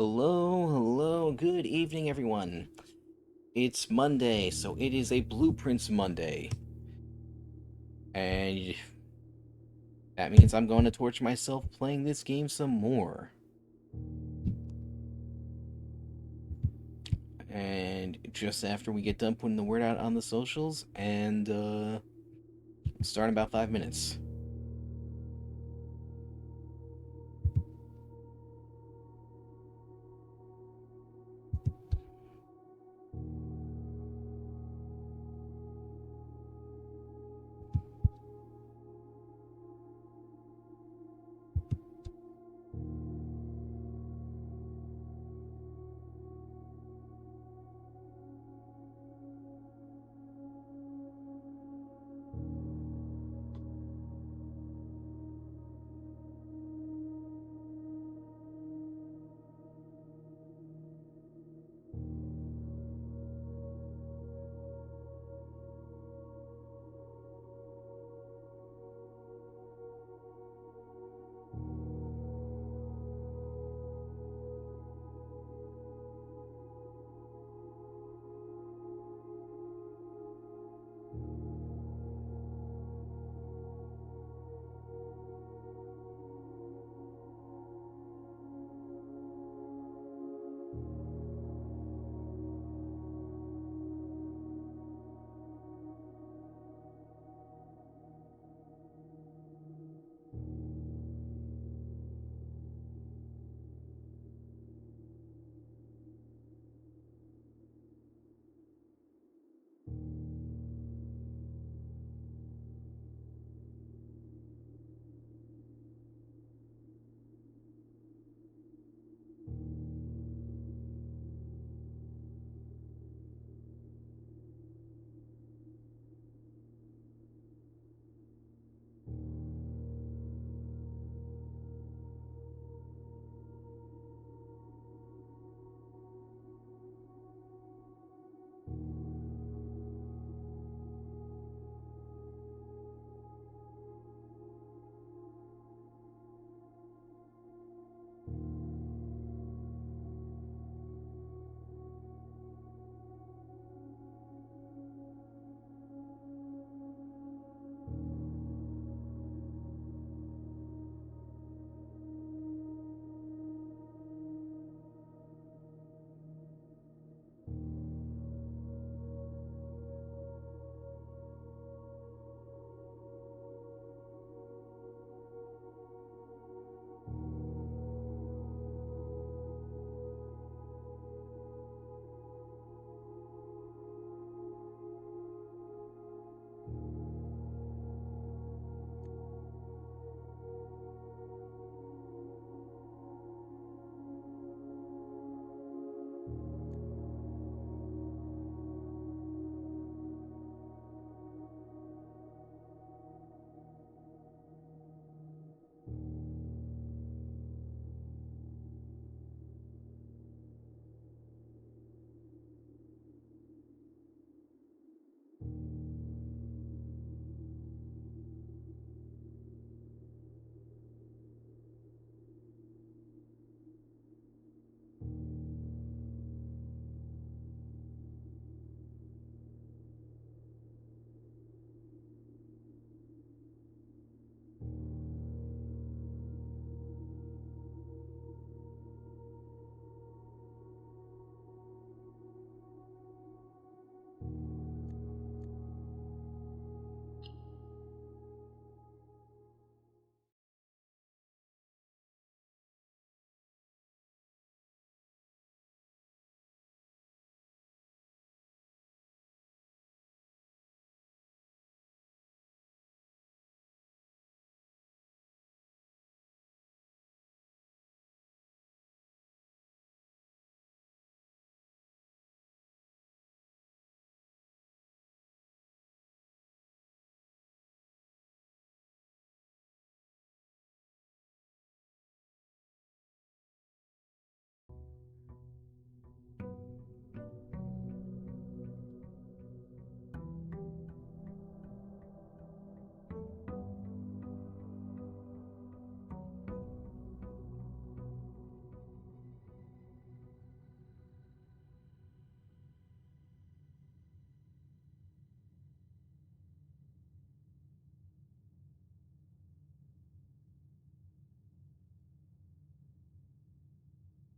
Hello, good evening, everyone. It's Monday, so it is a Blueprince Monday. And that means I'm going to torture myself playing this game some more. And just after we get done putting the word out on the socials, and start in about 5 minutes.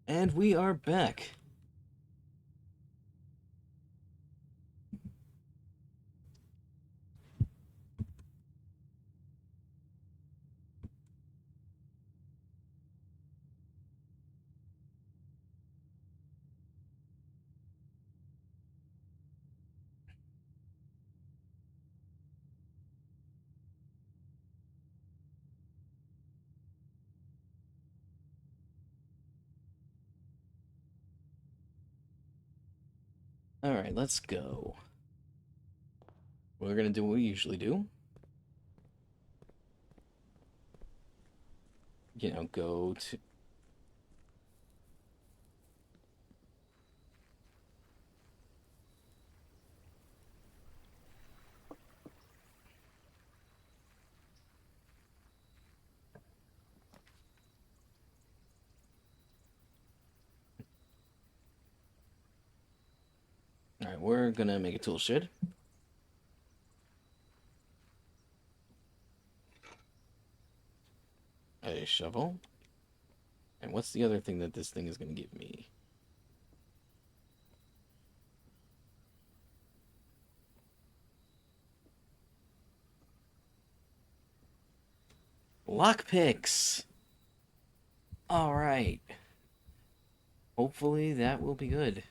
And we are back. Alright, let's go. We're gonna do what we usually do. You know, go to... Alright, we're gonna make a tool shed. A shovel. And what's the other thing that this thing is gonna give me? Lockpicks! Alright. Hopefully that will be good.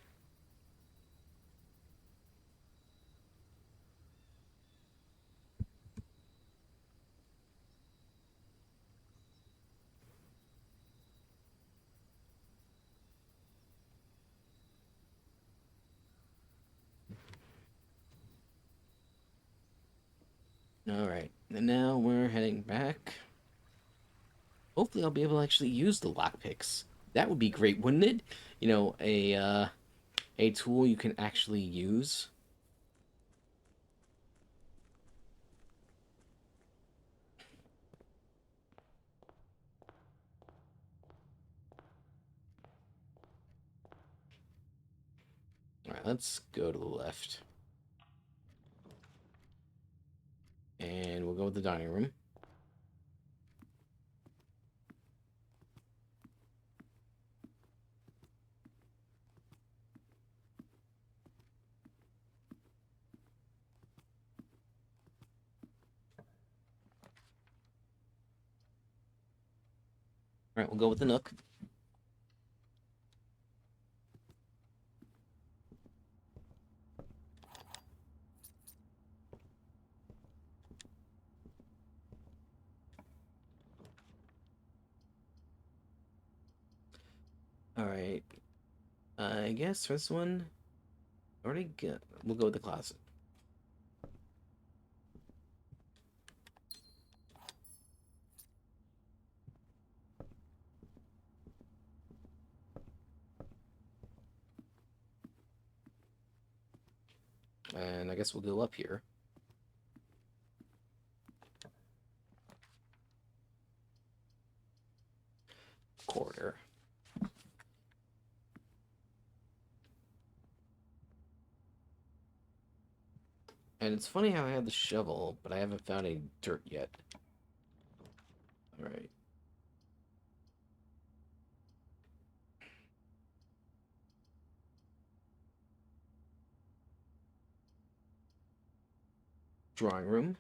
Alright, and now we're heading back. Hopefully I'll be able to actually use the lockpicks. That would be great, wouldn't it? You know, a tool you can actually use. Alright, let's go to the left. And we'll go with the dining room. Alright, we'll go with the nook. Alright. I guess this one... We'll go with the closet. And I guess we'll go up here. Corridor. And it's funny how I have the shovel, but I haven't found any dirt yet. Alright. Drawing room.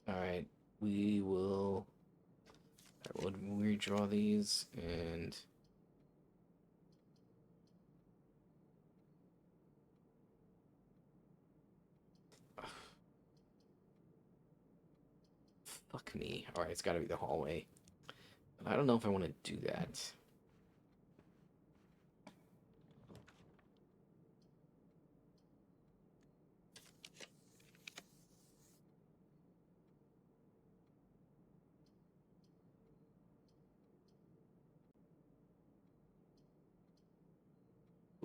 Alright, we will... We'll redraw these, and... Fuck me. Alright, it's gotta be the hallway. But I don't know if I want to do that.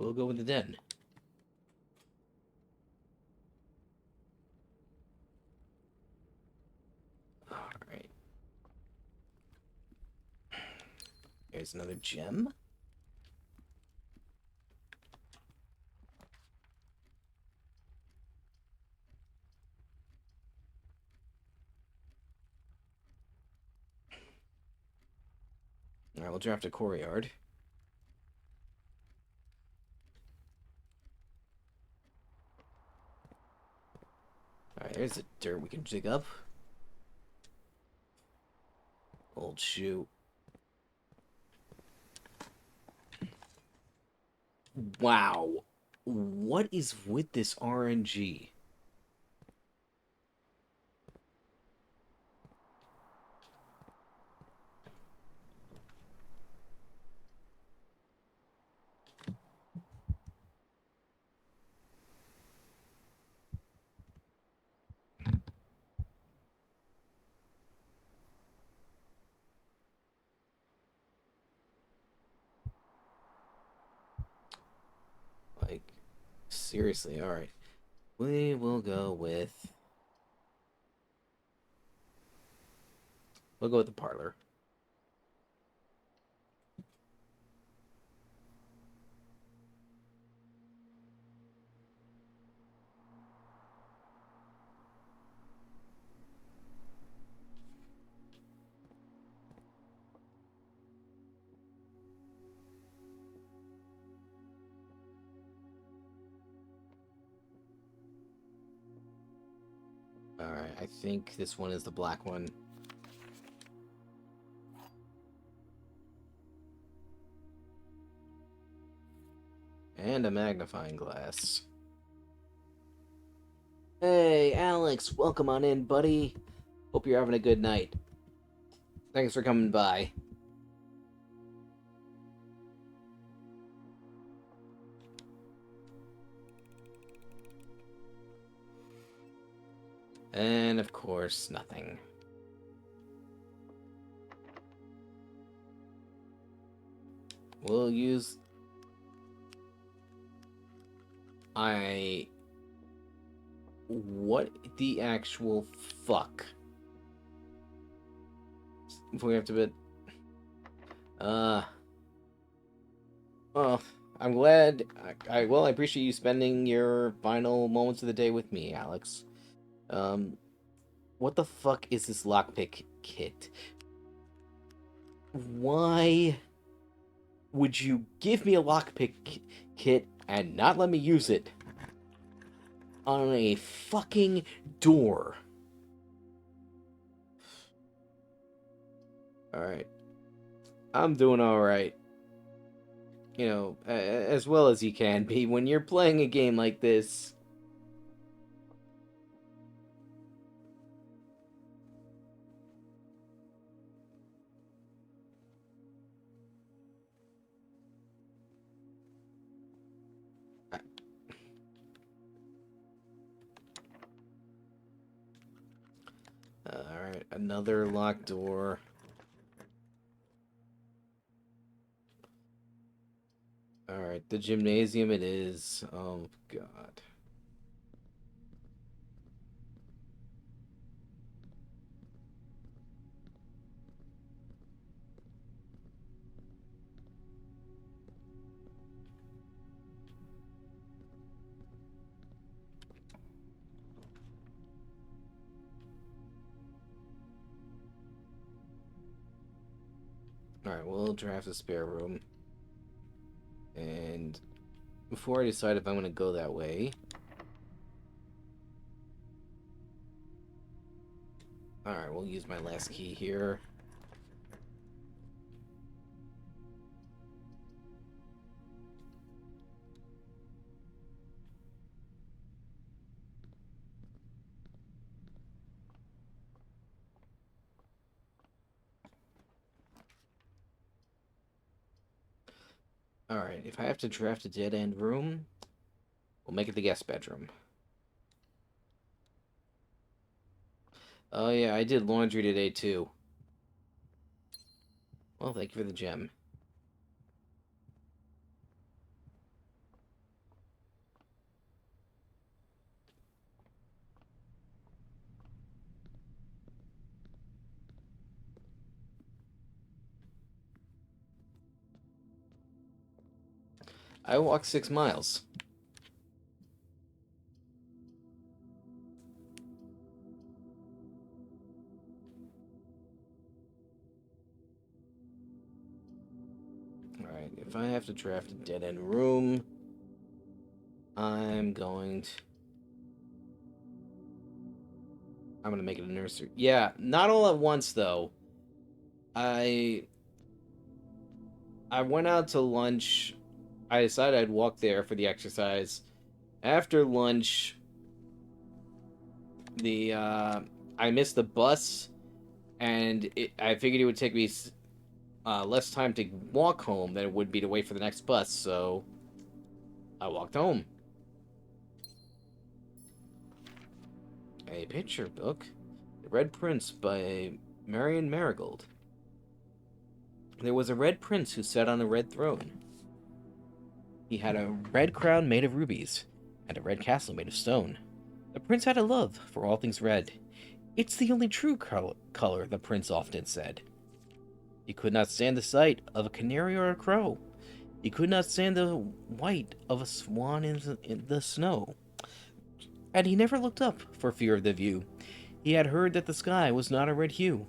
we'll go with the den. Alright. Here's another gem. Alright, we'll draft a courtyard. Alright, there's the dirt we can dig up. Old shoe. Wow. What is with this RNG? Like, seriously, alright. We will go with... We'll go with the parlor. Alright, I think this one is the black one. And a magnifying glass. Hey, Alex, welcome on in, buddy. Hope you're having a good night. Thanks for coming by. And, of course, nothing. We'll use... What the actual fuck? If we have to bid... Well, I'm glad... I appreciate you spending your final moments of the day with me, Alex. What the fuck is this lockpick kit? Why would you give me a lockpick kit and not let me use it on a fucking door? Alright. I'm doing alright. You know, as well as you can be when you're playing a game like this. Alright, another locked door. Alright, the gymnasium it is. Oh, God. Alright, we'll draft a spare room. And before I decide if I'm going to go that way... Alright, we'll use my last key here. Alright, if I have to draft a dead-end room, we'll make it the guest bedroom. Oh yeah, I did laundry today too. Well, thank you for the gem. I walked 6 miles. Alright, if I have to draft a dead-end room, I'm going to make it a nursery. Yeah, not all at once, though. I went out to lunch. I decided I'd walk there for the exercise. After lunch, I missed the bus, and I figured it would take me less time to walk home than it would be to wait for the next bus, so I walked home. A picture book. The Red Prince by Marion Marigold. There was a red prince who sat on a red throne. He had a red crown made of rubies, and a red castle made of stone. The prince had a love for all things red. It's the only true color, the prince often said. He could not stand the sight of a canary or a crow. He could not stand the white of a swan in the snow. And he never looked up for fear of the view. He had heard that the sky was not a red hue.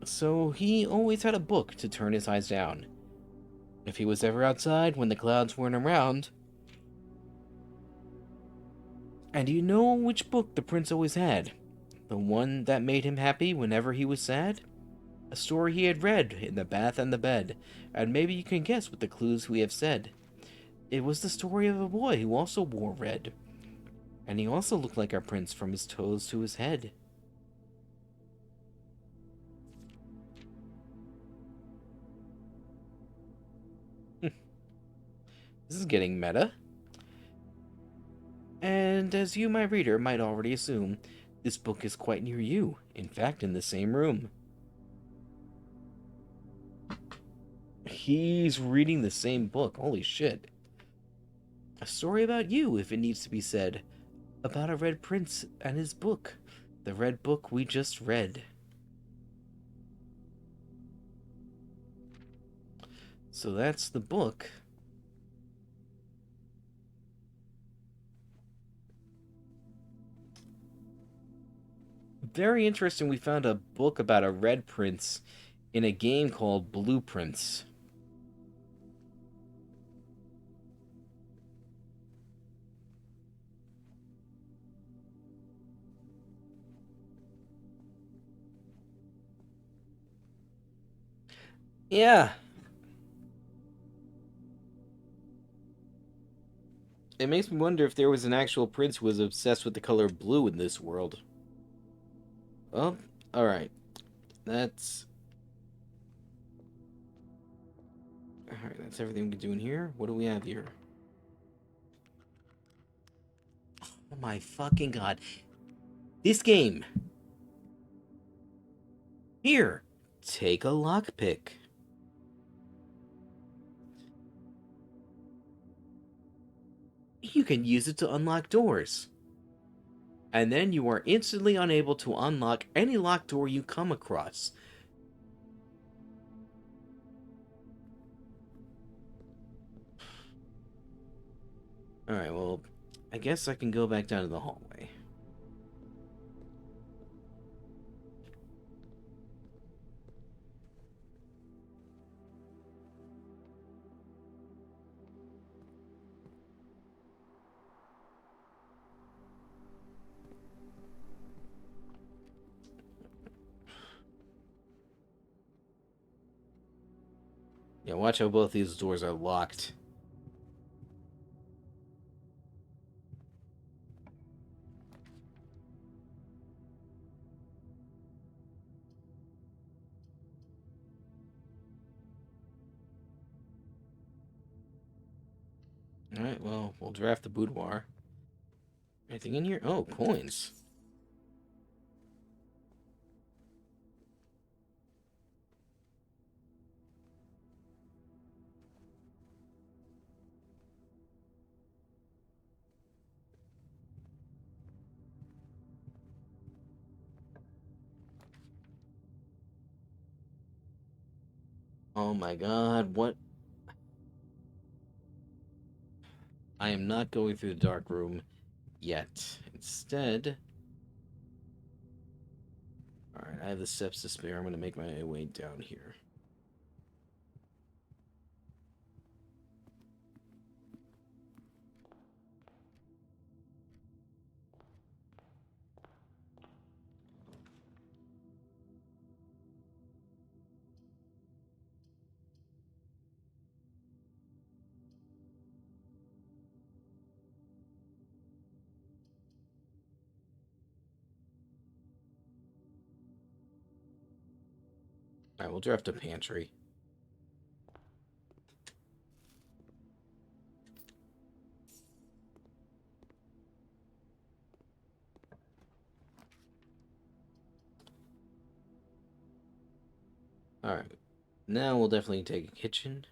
So he always had a book to turn his eyes down. If he was ever outside when the clouds weren't around. And do you know which book the prince always had? The one that made him happy whenever he was sad? A story he had read in the bath and the bed, and maybe you can guess what the clues we have said. It was the story of a boy who also wore red. And he also looked like our prince from his toes to his head. This is getting meta. And as you, my reader, might already assume, this book is quite near you, in fact, in the same room. He's reading the same book, holy shit. A story about you, if it needs to be said. About a red prince and his book. The red book we just read. So that's the book. Very interesting, we found a book about a red prince in a game called Blueprince. Yeah. It makes me wonder if there was an actual prince who was obsessed with the color blue in this world. Well, alright. That's... Alright, that's everything we can do in here. What do we have here? Oh my fucking god. This game! Here! Take a lockpick. You can use it to unlock doors. And then you are instantly unable to unlock any locked door you come across. Alright, well, I guess I can go back down to the hallway. Yeah, watch how both these doors are locked. Alright, well, we'll draft the boudoir. Anything in here? Oh, coins. Oh my god, what? I am not going through the dark room yet. Instead, alright, I have the steps to spare. I'm going to make my way down here. Alright, we'll draft a pantry. Alright, now we'll definitely take a kitchen.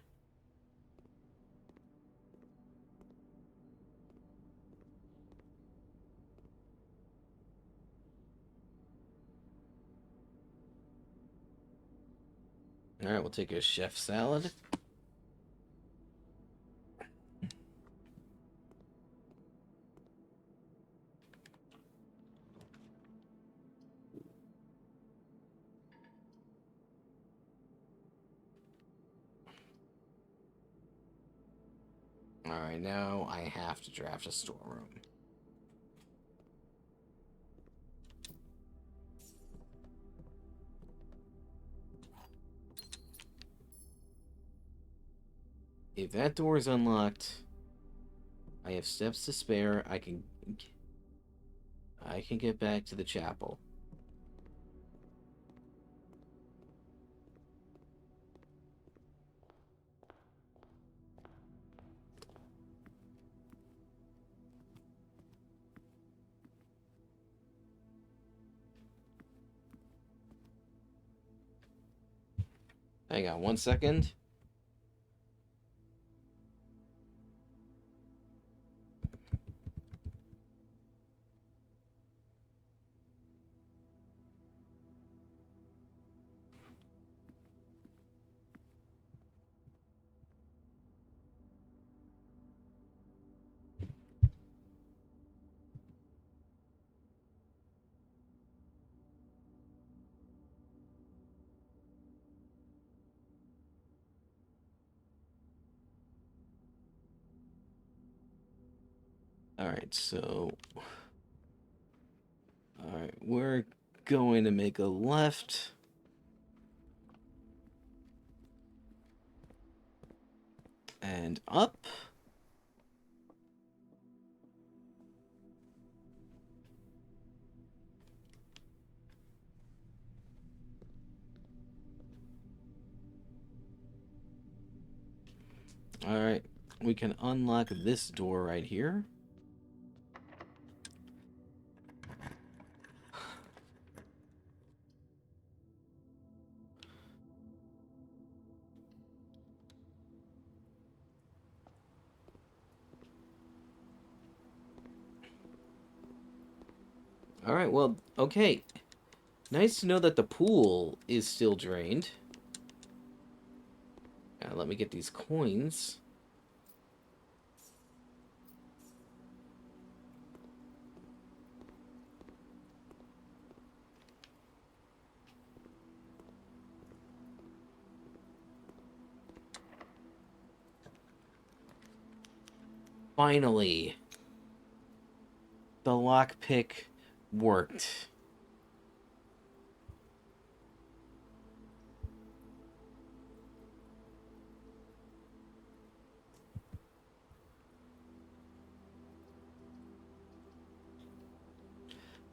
Alright, we'll take a chef salad. Alright, now I have to draft a storeroom. If that door is unlocked, I have steps to spare. I can get back to the chapel. Hang on 1 second. Alright, so... Alright, we're going to make a left. And up. Alright, we can unlock this door right here. Alright, well, okay. Nice to know that the pool is still drained. Let me get these coins. Finally, the lockpick worked.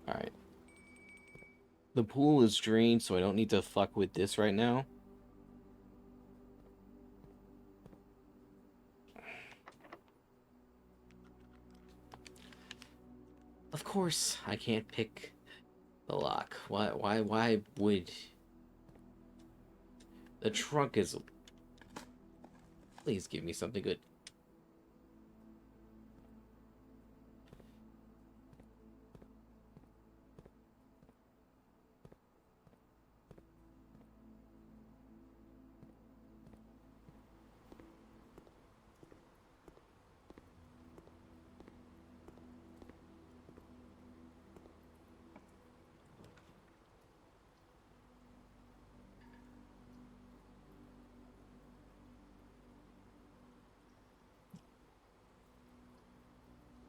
Alright. The pool is drained, so I don't need to fuck with this right now. Of course, I can't pick the lock. Why would... The trunk is... Please give me something good.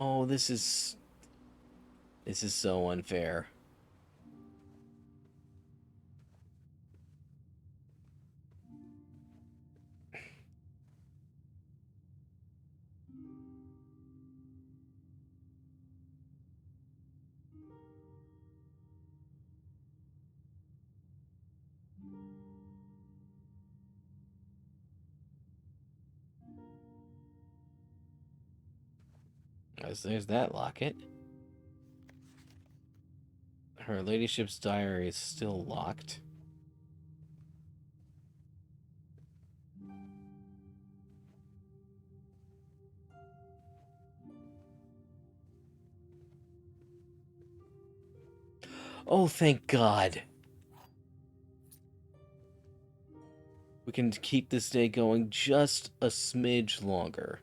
Oh, this is so unfair. As there's that locket. Her ladyship's diary is still locked. Oh, thank God. We can keep this day going just a smidge longer.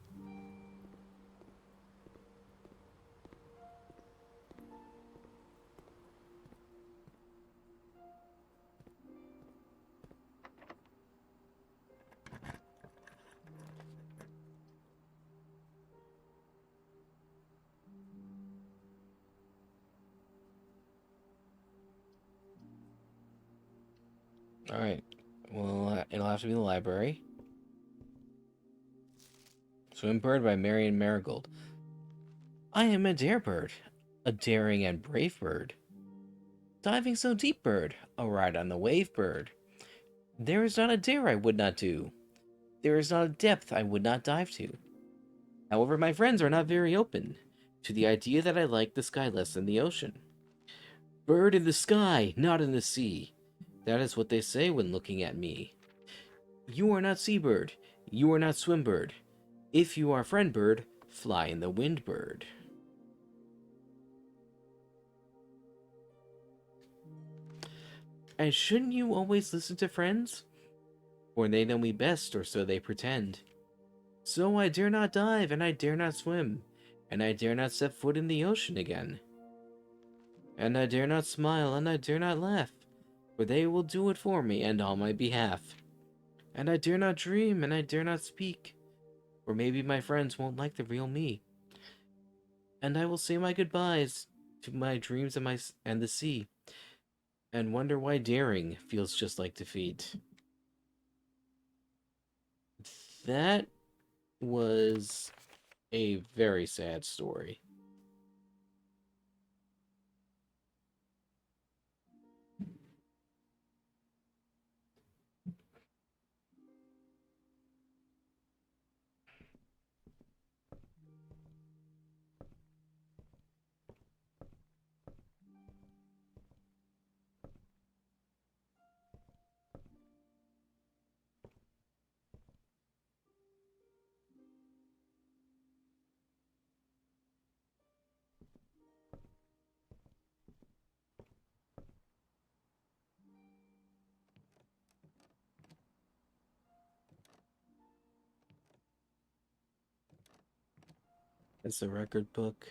Alright. Well, it'll have to be the library. Swim Bird by Marion Marigold. I am a dare bird, a daring and brave bird. Diving so deep bird, a ride on the wave bird. There is not a dare I would not do. There is not a depth I would not dive to. However, my friends are not very open to the idea that I like the sky less than the ocean. Bird in the sky, not in the sea. That is what they say when looking at me. You are not seabird. You are not swimbird. If you are friend bird, fly in the wind bird. And shouldn't you always listen to friends? For they know me best, or so they pretend. So I dare not dive, and I dare not swim, and I dare not set foot in the ocean again. And I dare not smile, and I dare not laugh, for they will do it for me and on my behalf. And I dare not dream, and I dare not speak, for maybe my friends won't like the real me. And I will say my goodbyes to my dreams and the sea, and wonder why daring feels just like defeat. That was a very sad story. It's a record book.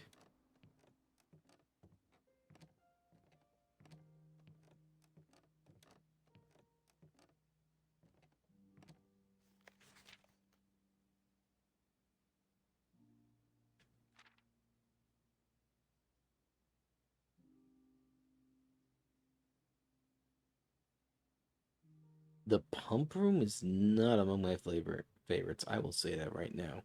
The pump room is not among my favorites. I will say that right now.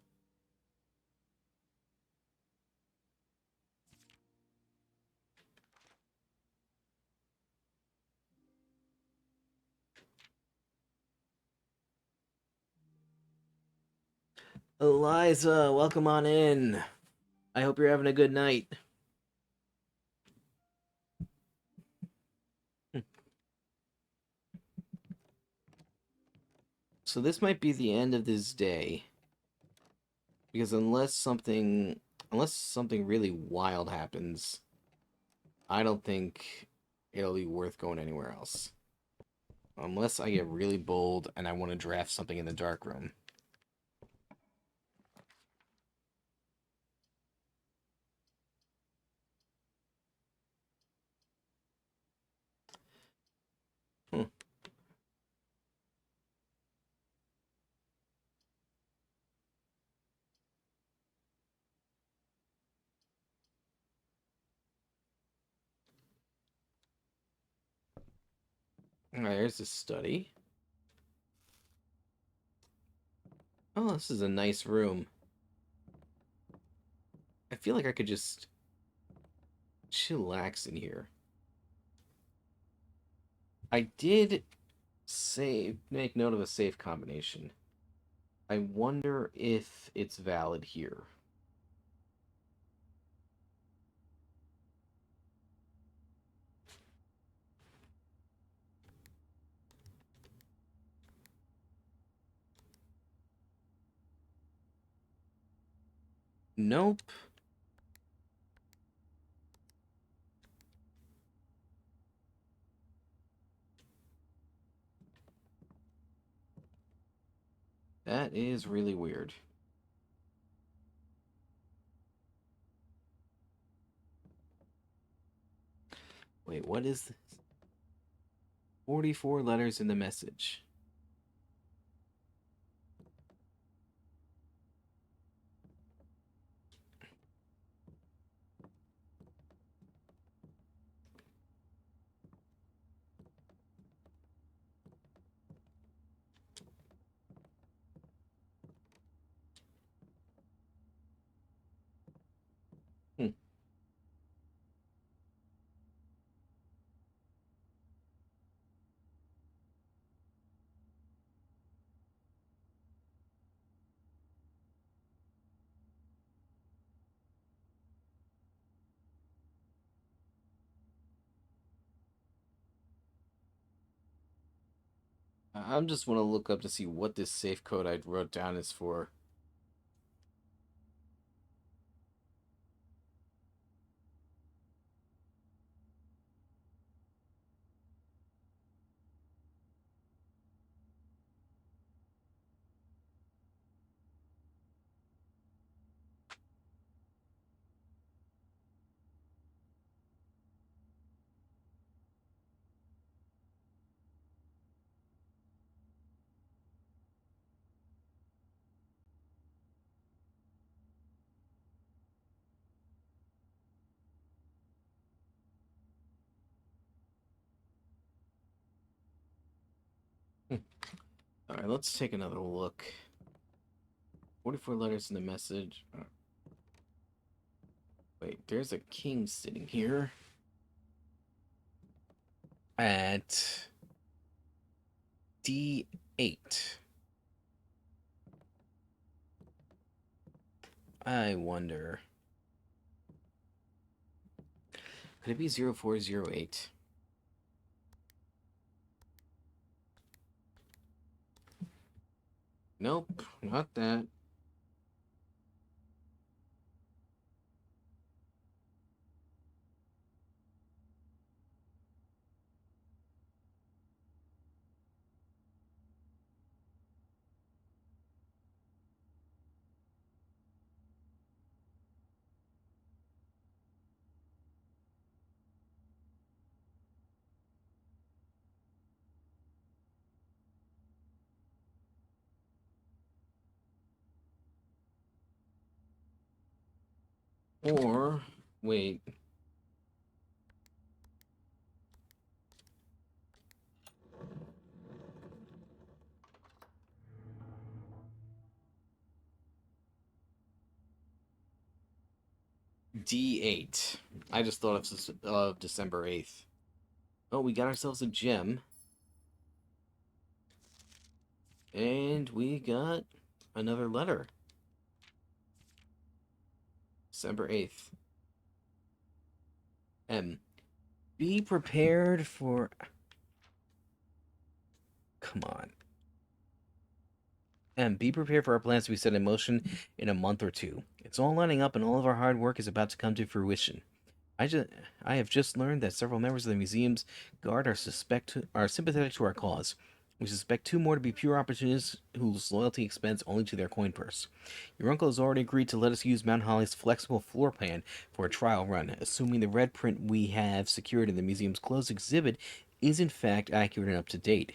Eliza, welcome on in. I hope you're having a good night. So this might be the end of this day. Because unless something really wild happens, I don't think it'll be worth going anywhere else. Unless I get really bold and I want to draft something in the dark room. Hmm. Alright, there's the study. Oh, this is a nice room. I feel like I could just chillax in here. I did make note of a safe combination. I wonder if it's valid here. Nope. That is really weird. Wait, what is this? 44 letters in the message. Hmm. I'm just want to look up to see what this safe code I wrote down is for. Hmm. All right, let's take another look. 44 letters in the message. Wait, there's a king sitting here at D8. I wonder. Could it be 0408? Nope, not that. Or, wait. D8. I just thought of December 8th. Oh, we got ourselves a gem. And we got another letter. December 8th. M. Be prepared for. Come on. M. Be prepared for our plans to be set in motion in a month or two. It's all lining up and all of our hard work is about to come to fruition. I just I have just learned that several members of the museum's guard are sympathetic to our cause. We suspect two more to be pure opportunists whose loyalty extends only to their coin purse. Your uncle has already agreed to let us use Mount Holly's flexible floor plan for a trial run, assuming the red print we have secured in the museum's closed exhibit is in fact accurate and up to date.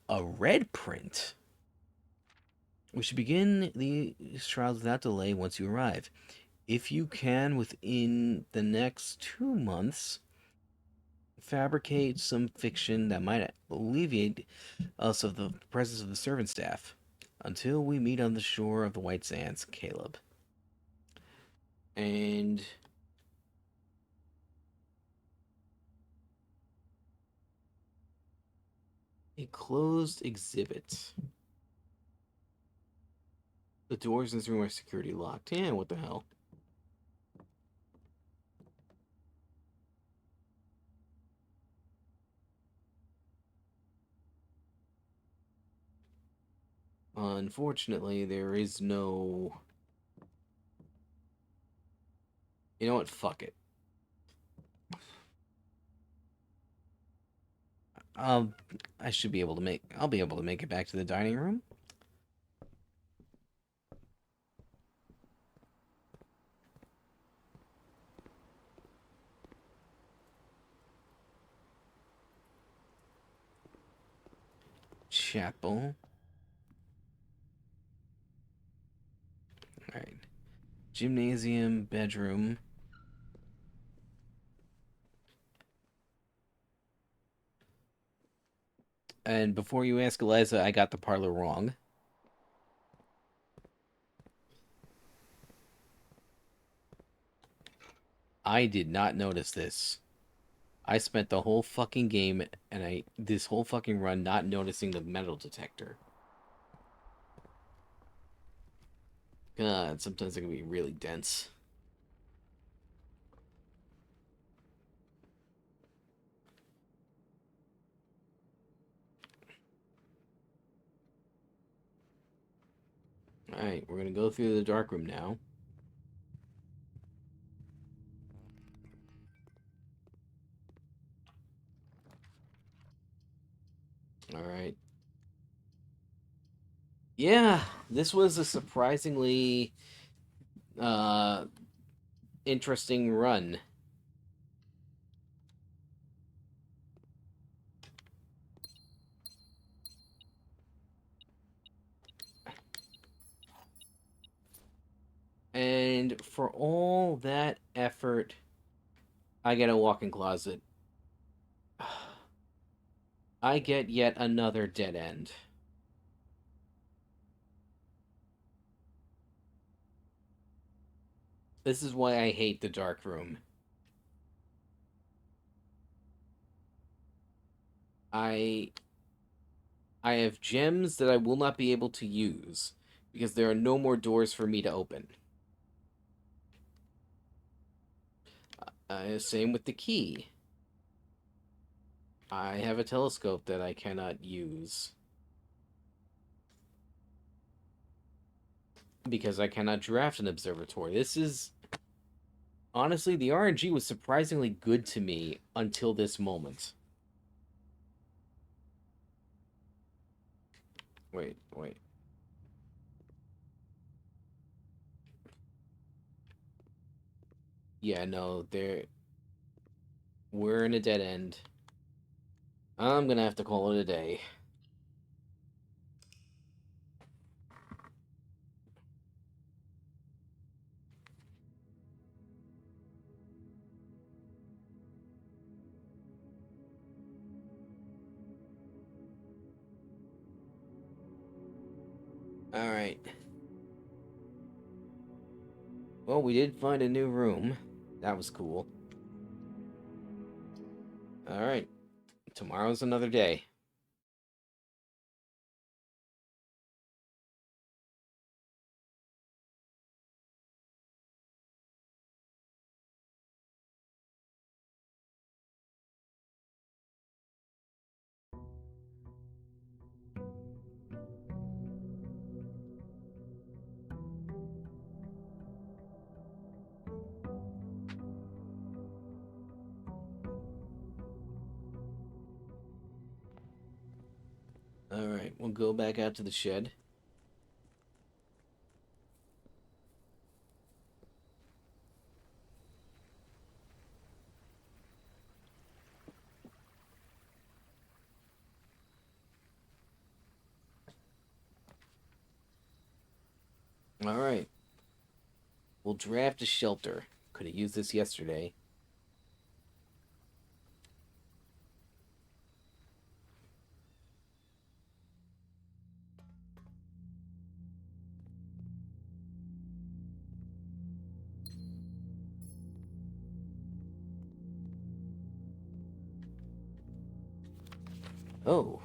A red print? We should begin these trials without delay once you arrive. If you can within the next 2 months, fabricate some fiction that might alleviate us of the presence of the servant staff until we meet on the shore of the White Sands, Caleb. And a closed exhibit. The doors in this room are security locked. Yeah, what the hell? Unfortunately, there is no... You know what? Fuck it. Um, I should be able to make... I'll be able to make it back to the dining room. Chapel. Alright. Gymnasium, bedroom. And before you ask Eliza, I got the parlor wrong. I did not notice this. I spent the whole fucking game and this whole fucking run not noticing the metal detector. God, sometimes it can be really dense. Alright, we're gonna go through the dark room now. Alright. Yeah, this was a surprisingly uh interesting run. And for all that effort, I get a walk-in closet. I get yet another dead end. This is why I hate the dark room. I I have gems that I will not be able to use because there are no more doors for me to open. Same with the key. I have a telescope that I cannot use because I cannot draft an observatory. This is honestly, the RNG was surprisingly good to me until this moment. Wait. Yeah, no, we're in a dead end. I'm gonna have to call it a day. Alright. Well, we did find a new room. That was cool. Alright. Tomorrow's another day. Alright, we'll go back out to the shed. Alright. We'll draft a shelter. Could have used this yesterday. Oh,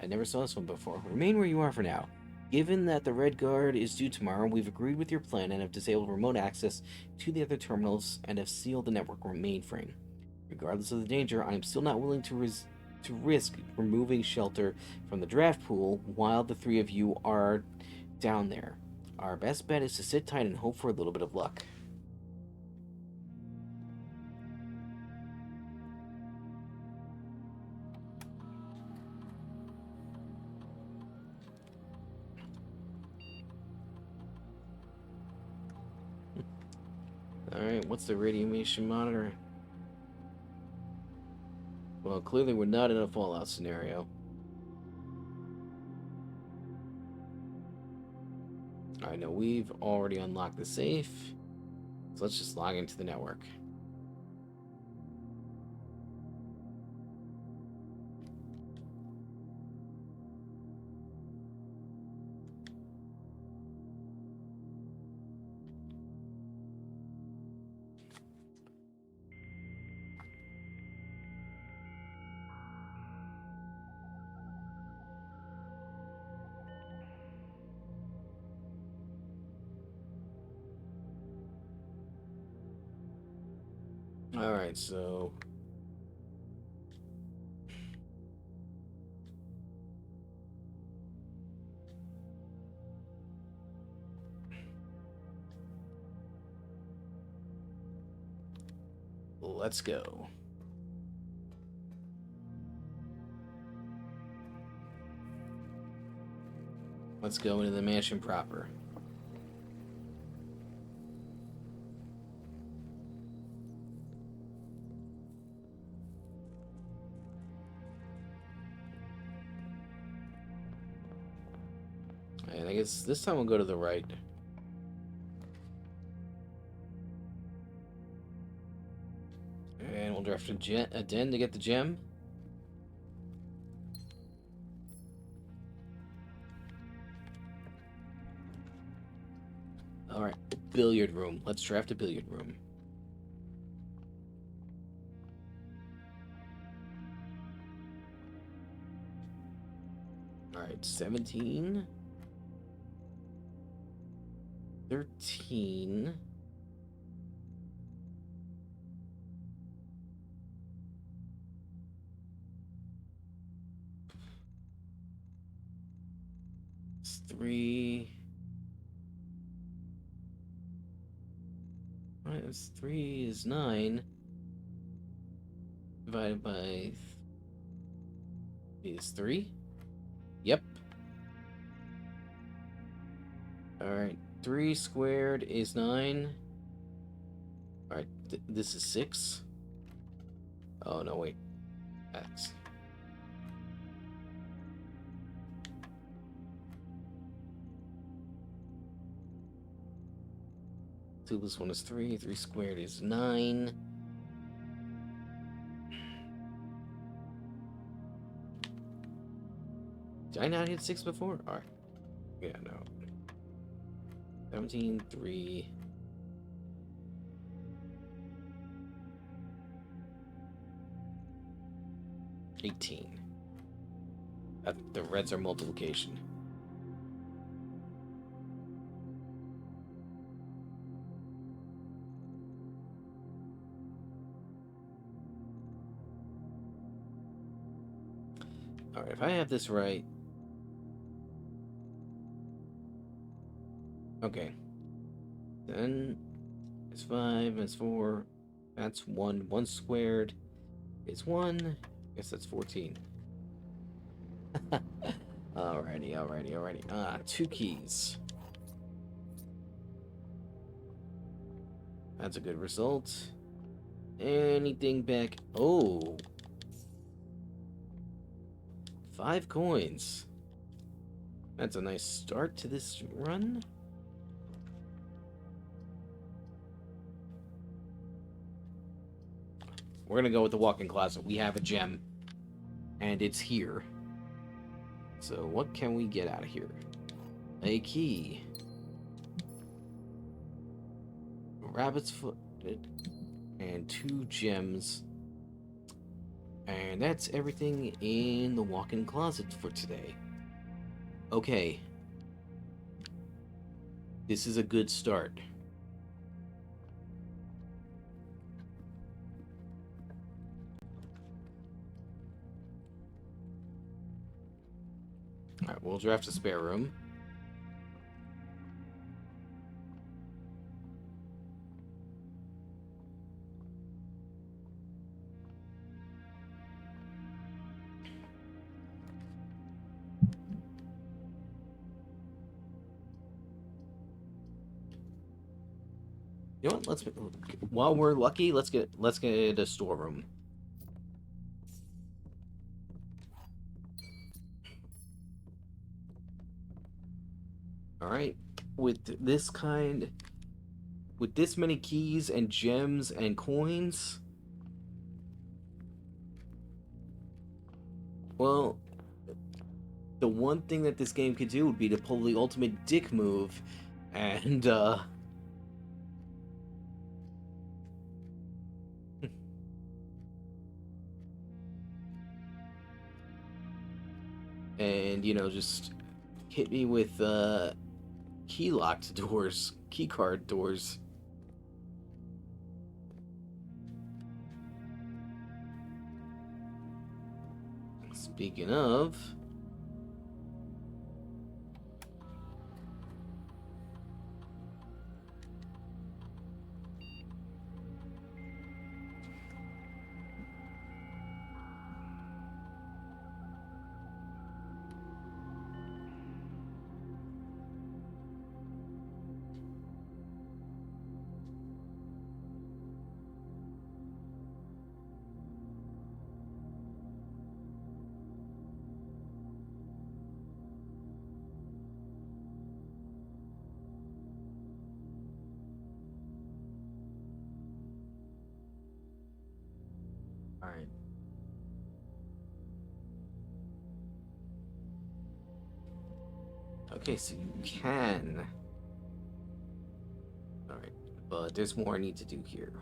I never saw this one before. Remain where you are for now. Given that the Red Guard is due tomorrow, we've agreed with your plan and have disabled remote access to the other terminals and have sealed the network mainframe. Regardless of the danger, I am still not willing to risk removing shelter from the draft pool while the three of you are down there. Our best bet is to sit tight and hope for a little bit of luck. Alright, what's the radiation monitor? Well, clearly we're not in a Fallout scenario. Alright, now we've already unlocked the safe. So let's just log into the network. Alright, so let's go. Let's go into the mansion proper. And I guess this time we'll go to the right. And we'll draft a den to get the gem. Alright, billiard room. Let's draft a billiard room. Alright, 17. 13. It's 3. Minus 3 is 9. Divided by is 3. Yep. Alright, 3 squared is 9. Alright, this is 6. Oh, no, wait. That's... 2 plus 1 is 3. 3 squared is 9. Did I not hit 6 before? Alright. Yeah, no. 17, 3. The reds are multiplication. Alright, if I have this right... Okay. Then it's 5, it's 4. That's 1. 1 squared is 1. I guess that's 14. Alrighty. 2 keys. That's a good result. Anything back? Oh. 5 coins. That's a nice start to this run. We're gonna go with the walk-in closet. We have a gem. And it's here. So what can we get out of here? A key. A rabbit's foot. And 2 gems. And that's everything in the walk-in closet for today. Okay, this is a good start. Alright, we'll draft a spare room. You know what? Let's while we're lucky, let's get a storeroom. All right, with this many keys and gems and coins, well, the one thing that this game could do would be to pull the ultimate dick move, and and just hit me with key locked doors, key card doors. Speaking of, all right. Okay, so you can. All right, but there's more I need to do here.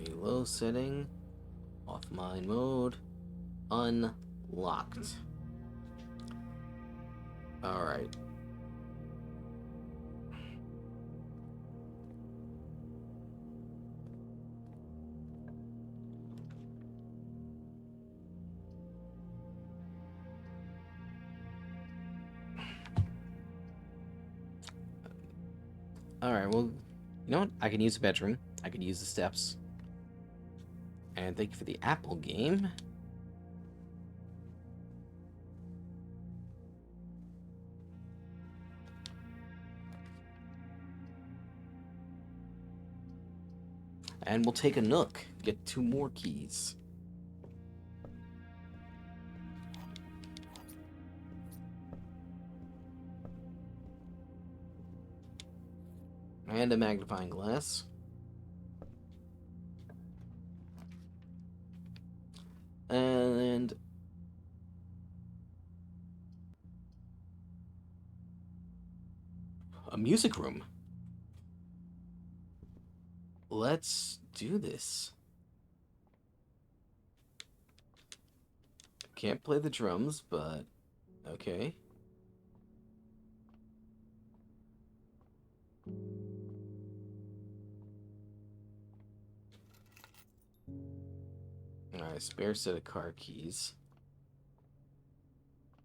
A low setting, off mine mode, unlocked. All right. All right. Well, you know what? I can use the bedroom. I could use the steps. And thank you for the Apple game. And we'll take a nook. Get 2 more keys. And a magnifying glass. And a music room. Let's do this. Can't play the drums, but okay. Alright, spare set of car keys.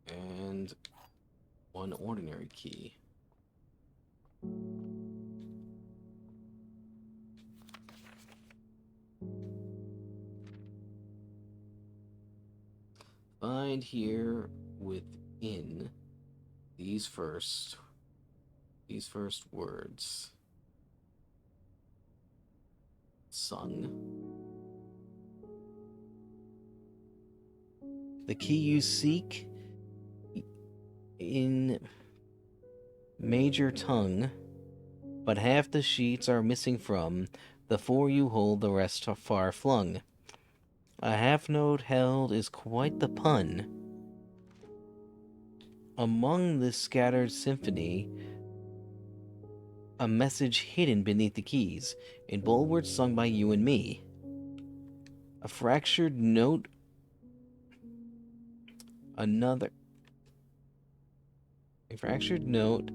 And 1 ordinary key. Find here within these first words. Sung. The key you seek in major tongue, but half the sheets are missing from the 4 you hold, the rest are far flung. A half note held is quite the pun. Among this scattered symphony, a message hidden beneath the keys, in bold words sung by you and me. A fractured note, another. A fractured note,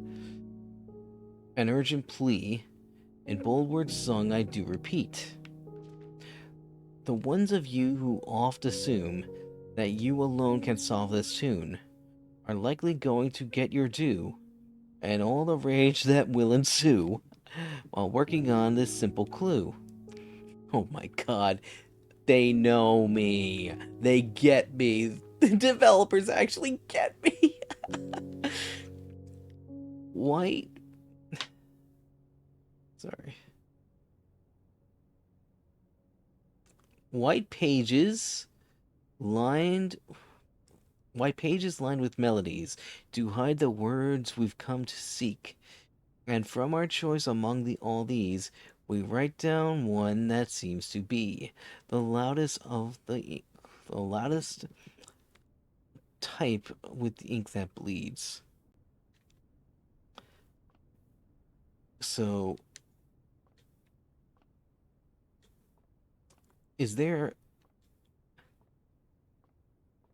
an urgent plea, in bold words sung, I do repeat. The ones of you who oft assume that you alone can solve this tune are likely going to get your due and all the rage that will ensue while working on this simple clue. Oh my god, they know me. They get me. The developers actually get me. White. Sorry. White pages lined. White pages lined with melodies to hide the words we've come to seek. And from our choice among all these, we write down one that seems to be the loudest of the loudest type with the ink that bleeds. So, is there?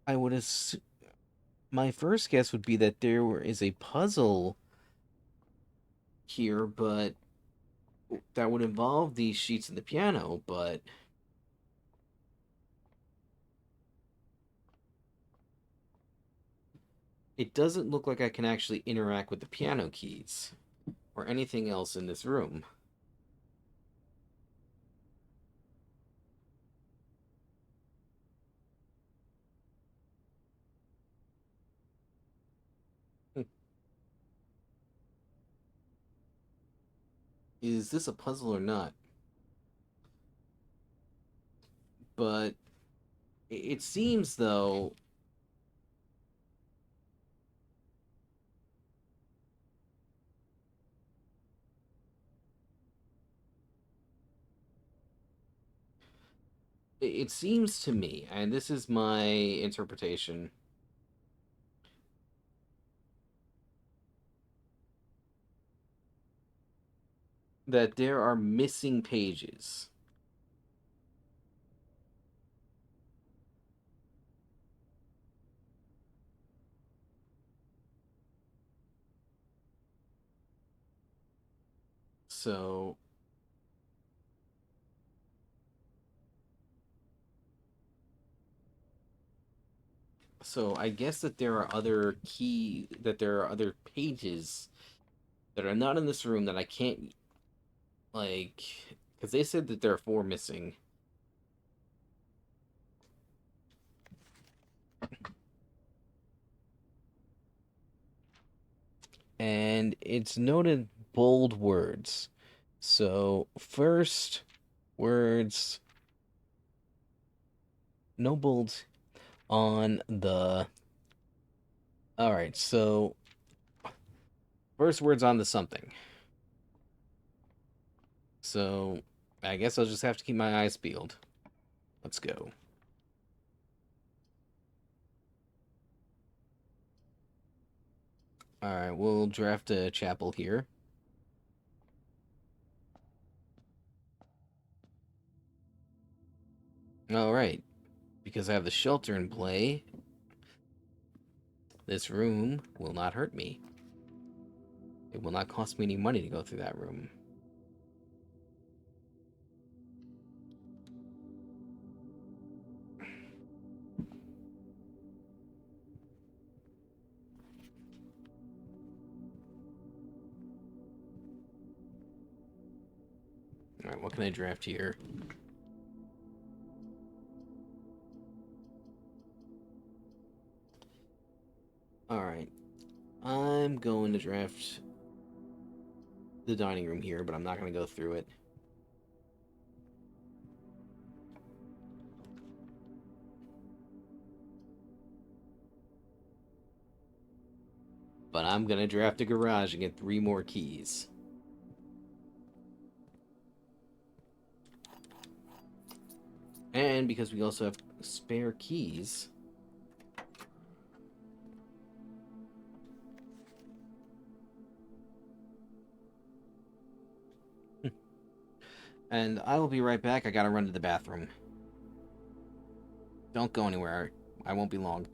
I would assume my first guess would be that there is a puzzle here, but that would involve these sheets in the piano, but it doesn't look like I can actually interact with the piano keys or anything else in this room. Is this a puzzle or not? But it seems, though, it seems to me, and this is my interpretation, that there are missing pages. So I guess that there are other pages that are not in this room that I can't, like, because they said that there are 4 missing. And it's noted bold words. So first words, no bolds on the. All right, so first words on the something. So I guess I'll just have to keep my eyes peeled. Let's go. All right, we'll draft a chapel here. All right, because I have the shelter in play, this room will not hurt me. It will not cost me any money to go through that room. All right, what can I draft here? All right, I'm going to draft the dining room here, but I'm not going to go through it. But I'm going to draft a garage and get 3 more keys. And because we also have spare keys. And I will be right back. I gotta run to the bathroom. Don't go anywhere. I won't be long.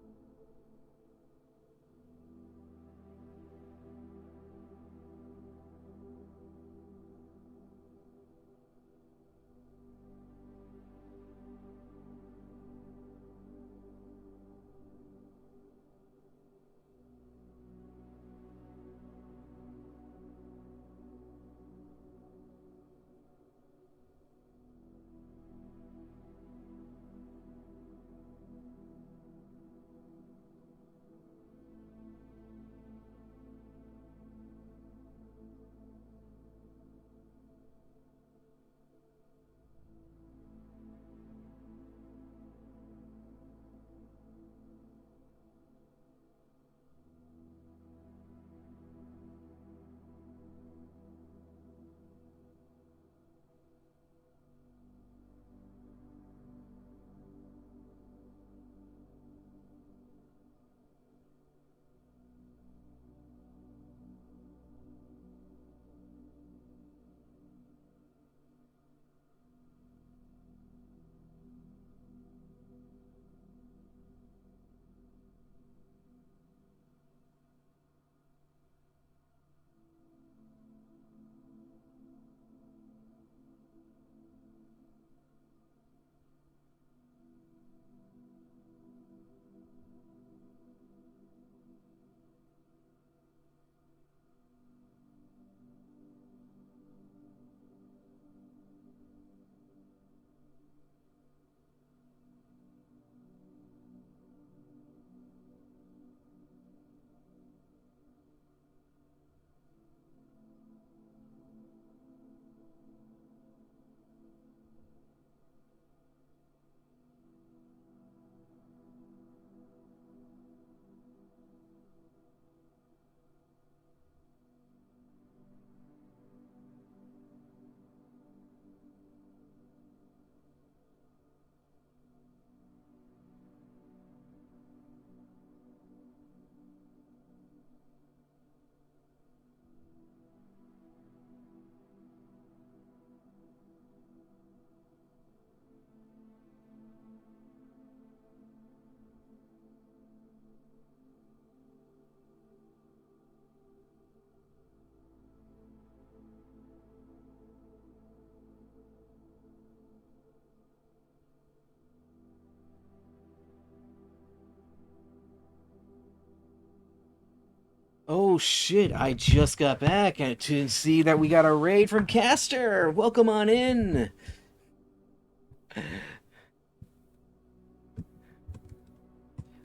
Oh shit, I just got back to see that we got a raid from Caster. Welcome on in.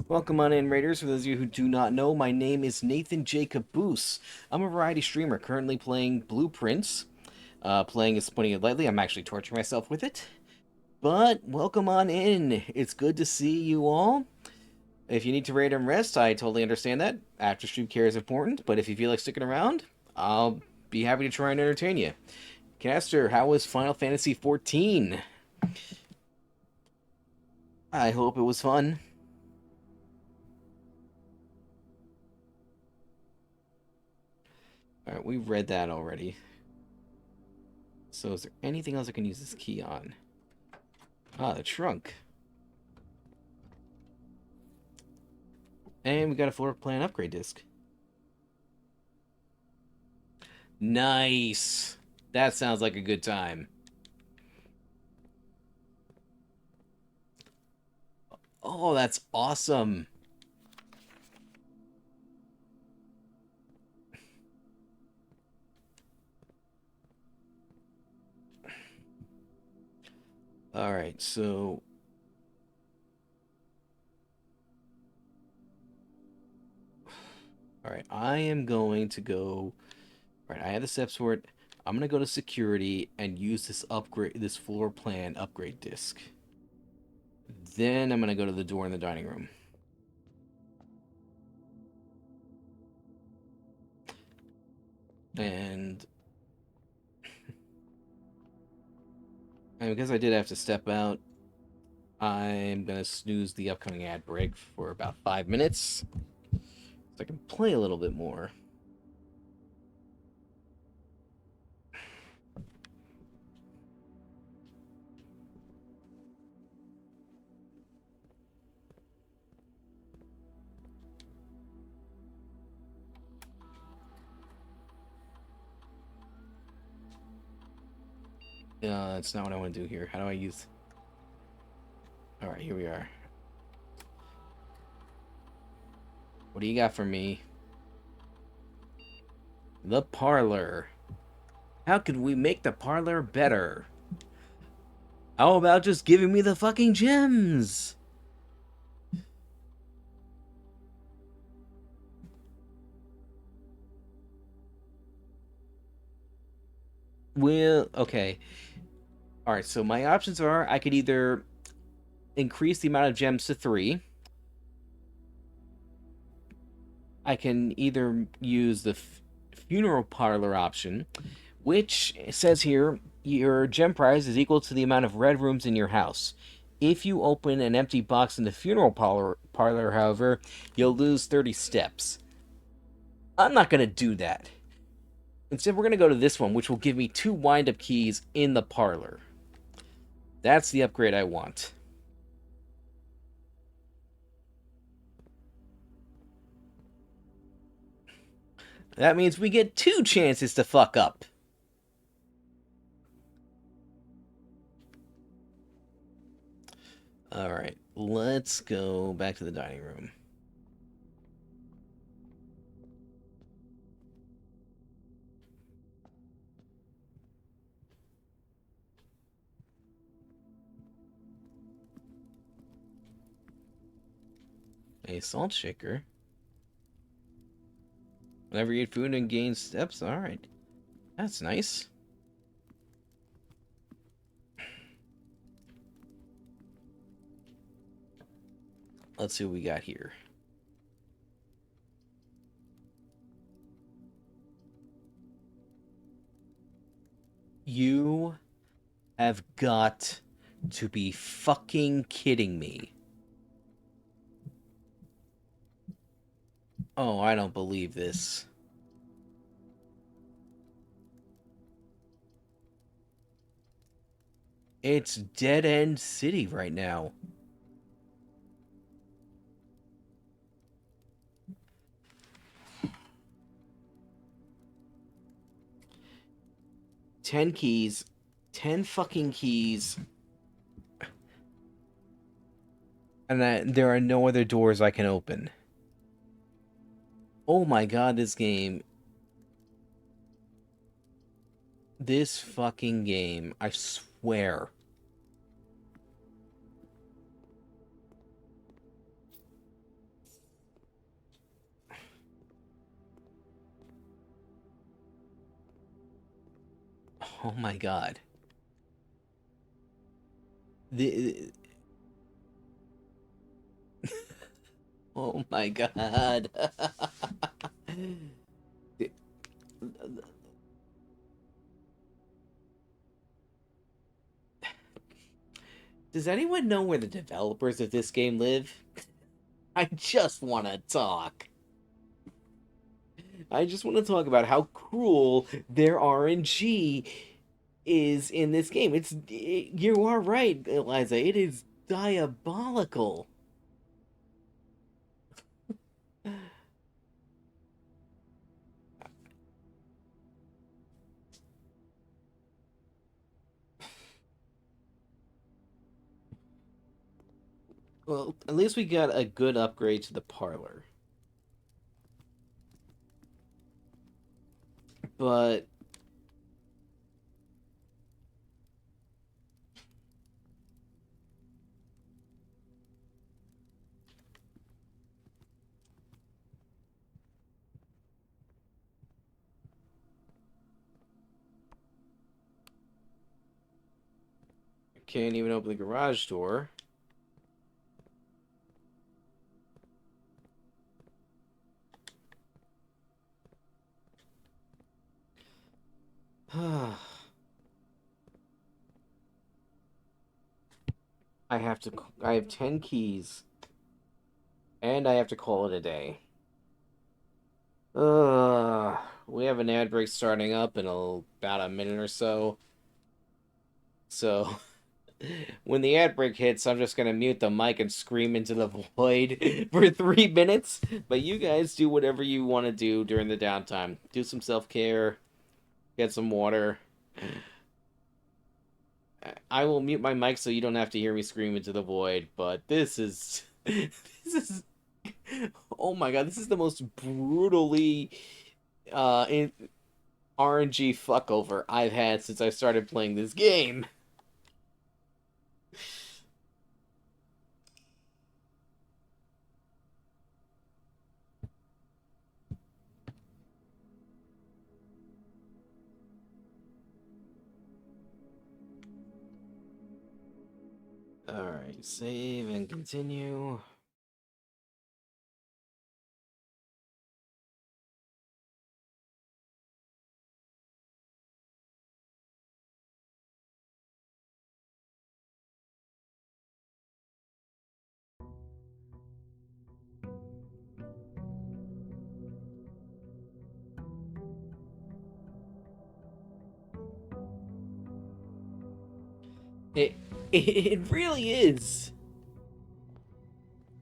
Welcome on in, Raiders. For those of you who do not know, my name is Nathan Jacob Boos. I'm a variety streamer currently playing blueprince. Playing is putting it lightly. I'm actually torturing myself with it. But welcome on in. It's good to see you all. If you need to raid and rest, I totally understand that. After stream care is important, but if you feel like sticking around, I'll be happy to try and entertain you. Caster, how was Final Fantasy XIV? I hope it was fun. Alright, we read that already. So is there anything else I can use this key on? Ah, the trunk. And we got a floor plan upgrade disc. Nice. That sounds like a good time. Oh, that's awesome. Alright, so... Alright, I am going to go... Alright, I have the steps for it. I'm going to go to security and use this floor plan upgrade disc. Then I'm going to go to the door in the dining room. And because I did have to step out, I'm gonna snooze the upcoming ad break for about 5 minutes so I can play a little bit more. That's not what I want to do here. How do I use... Alright, here we are. What do you got for me? The parlor. How could we make the parlor better? How about just giving me the fucking gems? Well, okay. Alright, so my options are I could either increase the amount of gems to 3. I can either use the funeral parlor option, which says here your gem prize is equal to the amount of red rooms in your house. If you open an empty box in the funeral parlor, however, you'll lose 30 steps. I'm not going to do that. Instead, we're going to go to this one, which will give me 2 wind-up keys in the parlor. That's the upgrade I want. That means we get 2 chances to fuck up. Alright, let's go back to the dining room. A salt shaker. Whenever you eat food and gain steps, alright. That's nice. Let's see what we got here. You have got to be fucking kidding me. Oh, I don't believe this. It's Dead End City right now. Ten keys. 10 fucking keys. And there are no other doors I can open. Oh my god, this game. This fucking game. I swear. Oh my god. The... Oh my god. Does anyone know where the developers of this game live? I just want to talk. I just want to talk about how cruel their RNG is in this game. You are right, Eliza. It is diabolical. Well, at least we got a good upgrade to the parlor. But can't even open the garage door. I have 10 keys, and I have to call it a day. Ugh. We have an ad break starting up in about a minute or so. So when the ad break hits, I'm just gonna mute the mic and scream into the void for 3 minutes. But you guys do whatever you want to do during the downtime. Do some self care, get some water. I will mute my mic so you don't have to hear me scream into the void. But this is, this is, oh my god, this is the most brutally in RNG fuckover I've had since I started playing this game. Alright, save and continue. It it really is.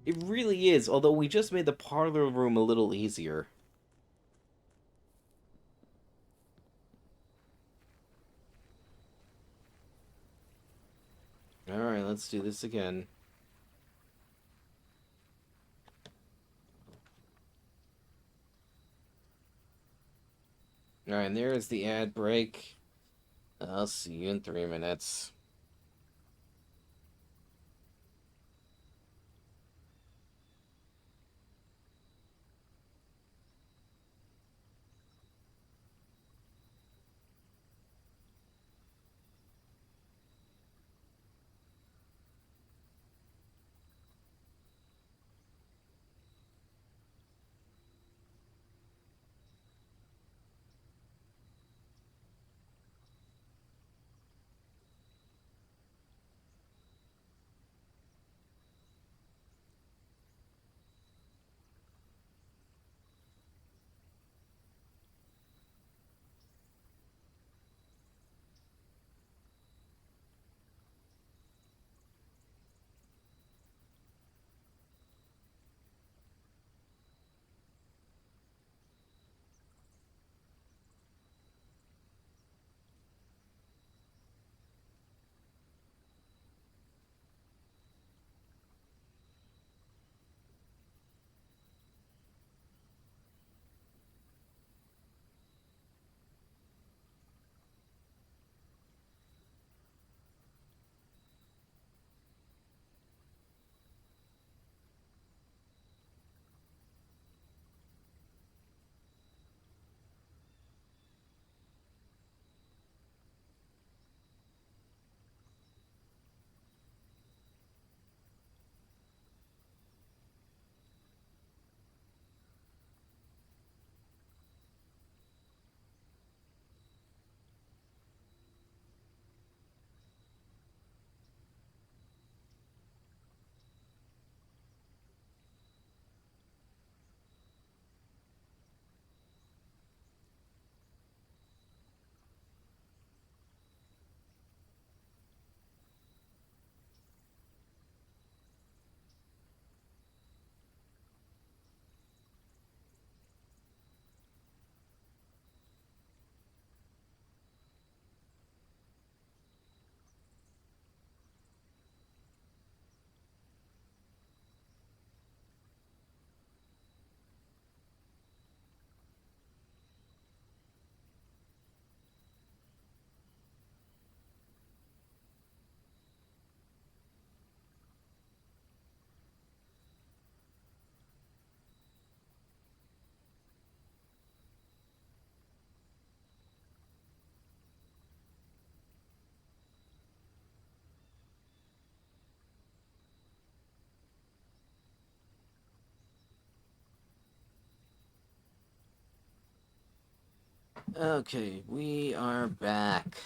It really is. Although we just made the parlor room a little easier. All right, let's do this again. All right, and there's the ad break. I'll see you in 3 minutes. Okay, we are back.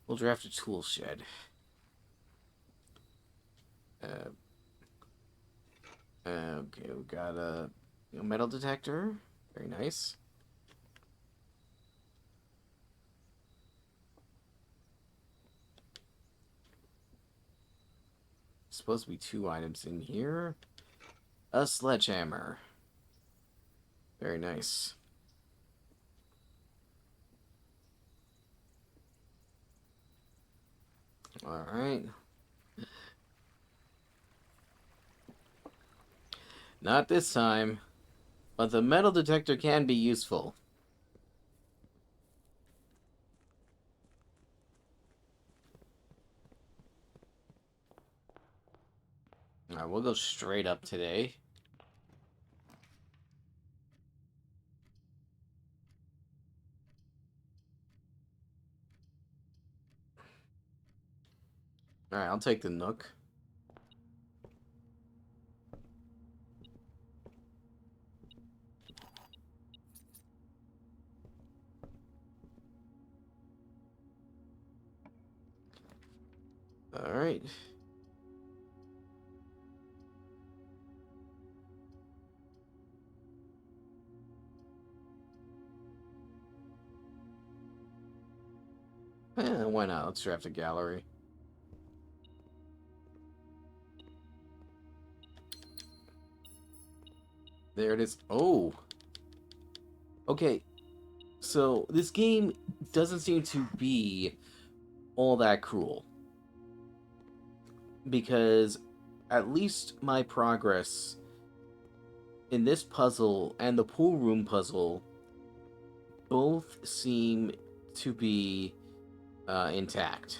We'll draft a tool shed. Uh, okay, we got a metal detector. Very nice. Supposed to be 2 items in here. A sledgehammer. Very nice. Alright. Not this time. But the metal detector can be useful. Alright, we'll go straight up today. Alright, I'll take the Nook. Alright. Why not? Let's draft a gallery. There it is. Oh! Okay, so this game doesn't seem to be all that cruel. Because at least my progress in this puzzle and the pool room puzzle both seem to be intact.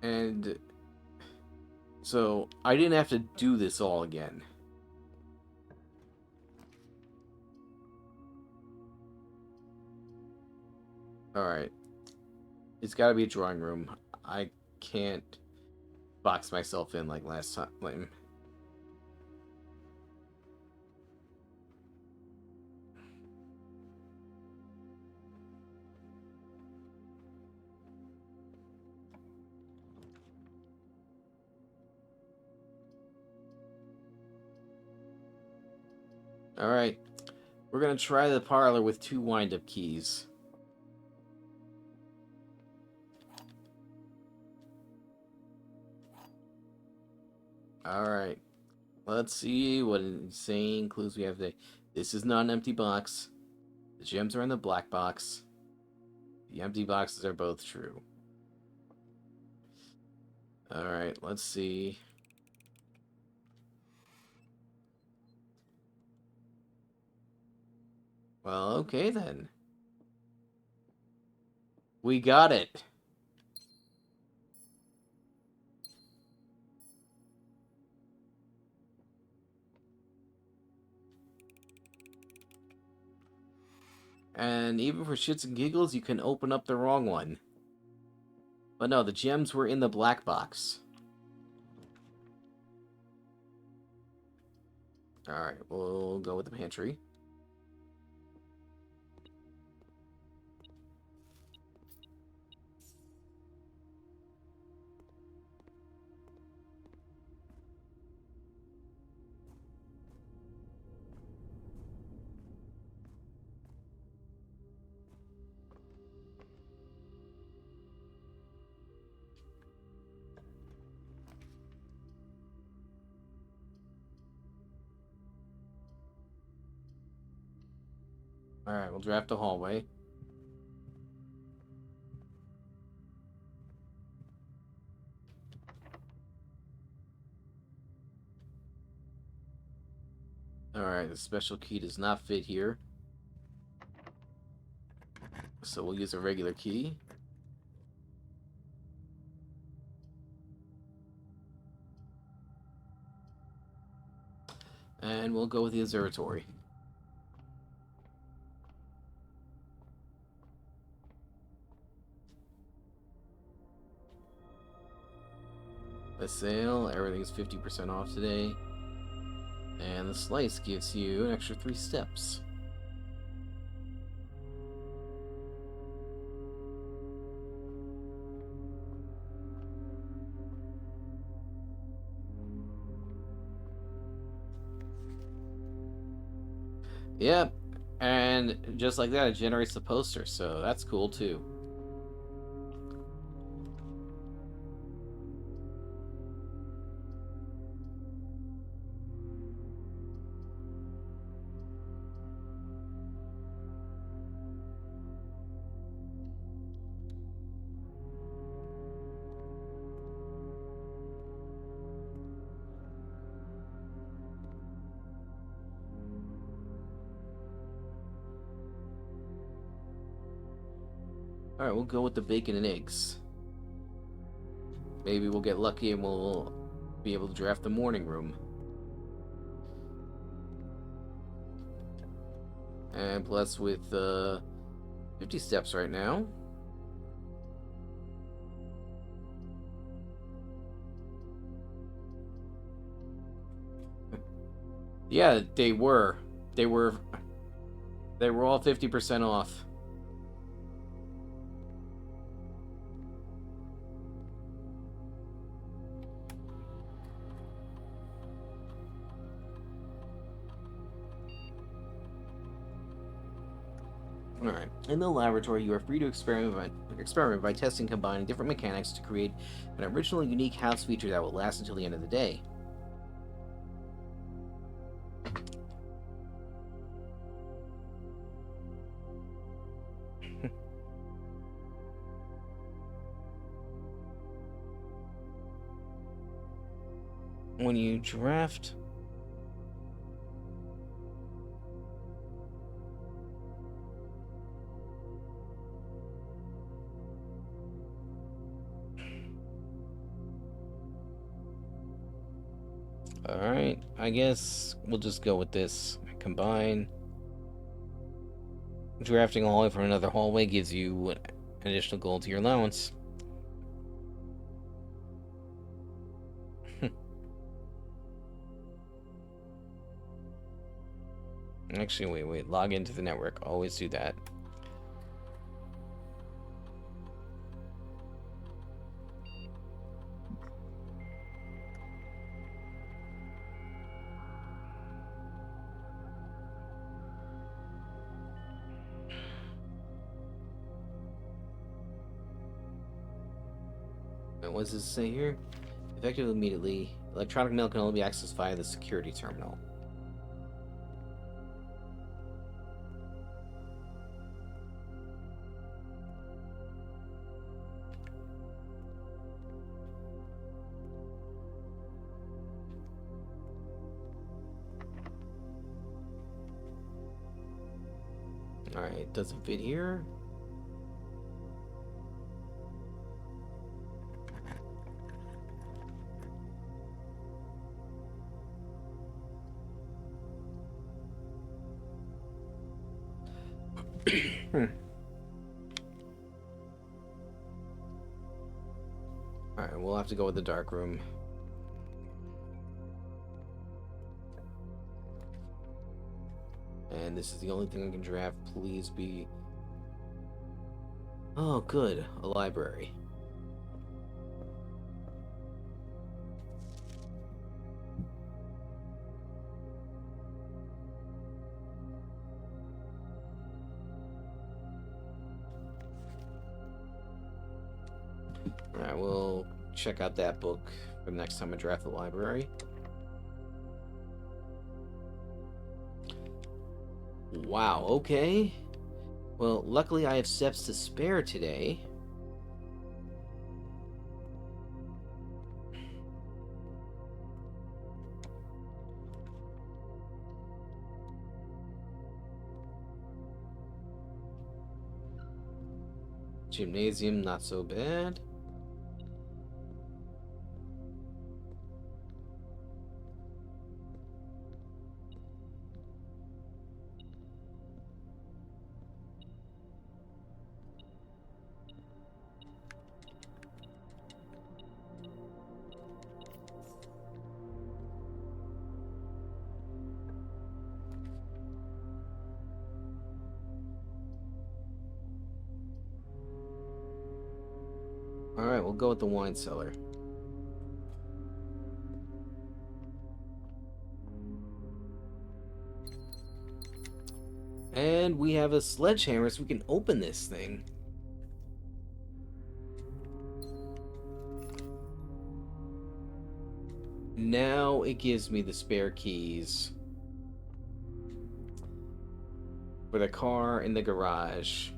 And so I didn't have to do this all again. Alright. It's gotta be a drawing room. I can't box myself in like last time. Alright. We're gonna try the parlor with 2 wind-up keys. Alright. Let's see what insane clues we have today. This is not an empty box. The gems are in the black box. The empty boxes are both true. Alright, let's see. Well, okay then. We got it. And even for shits and giggles, you can open up the wrong one. But no, the gems were in the black box. Alright, we'll go with the pantry. Alright, we'll draft a hallway. Alright, the special key does not fit here. So we'll use a regular key. And we'll go with the observatory. The sale, everything's 50% off today. And the slice gives you an extra 3 steps. Yep. And just like that, it generates the poster, so that's cool too. Alright, we'll go with the bacon and eggs. Maybe we'll get lucky and we'll be able to draft the morning room. And plus with 50 steps right now. Yeah, they were. They were all 50% off. Alright. In the laboratory, you are free to experiment by testing combining different mechanics to create an original, unique house feature that will last until the end of the day. When you draft... Alright, I guess we'll just go with this. Combine. Drafting a hallway from another hallway gives you an additional gold to your allowance. Actually, wait. Log into the network. Always do that. What does this say here? Effective immediately. Electronic mail can only be accessed via the security terminal. Alright, doesn't fit here. Alright, we'll have to go with the dark room. And this is the only thing I can draft. Please be... Oh, good. A library. Alright, we'll check out that book for the next time I draft the library. Wow, okay. Well, luckily I have steps to spare today. Gymnasium, not so bad. Alright, we'll go with the wine cellar. And we have a sledgehammer so we can open this thing. Now it gives me the spare keys for the car in the garage.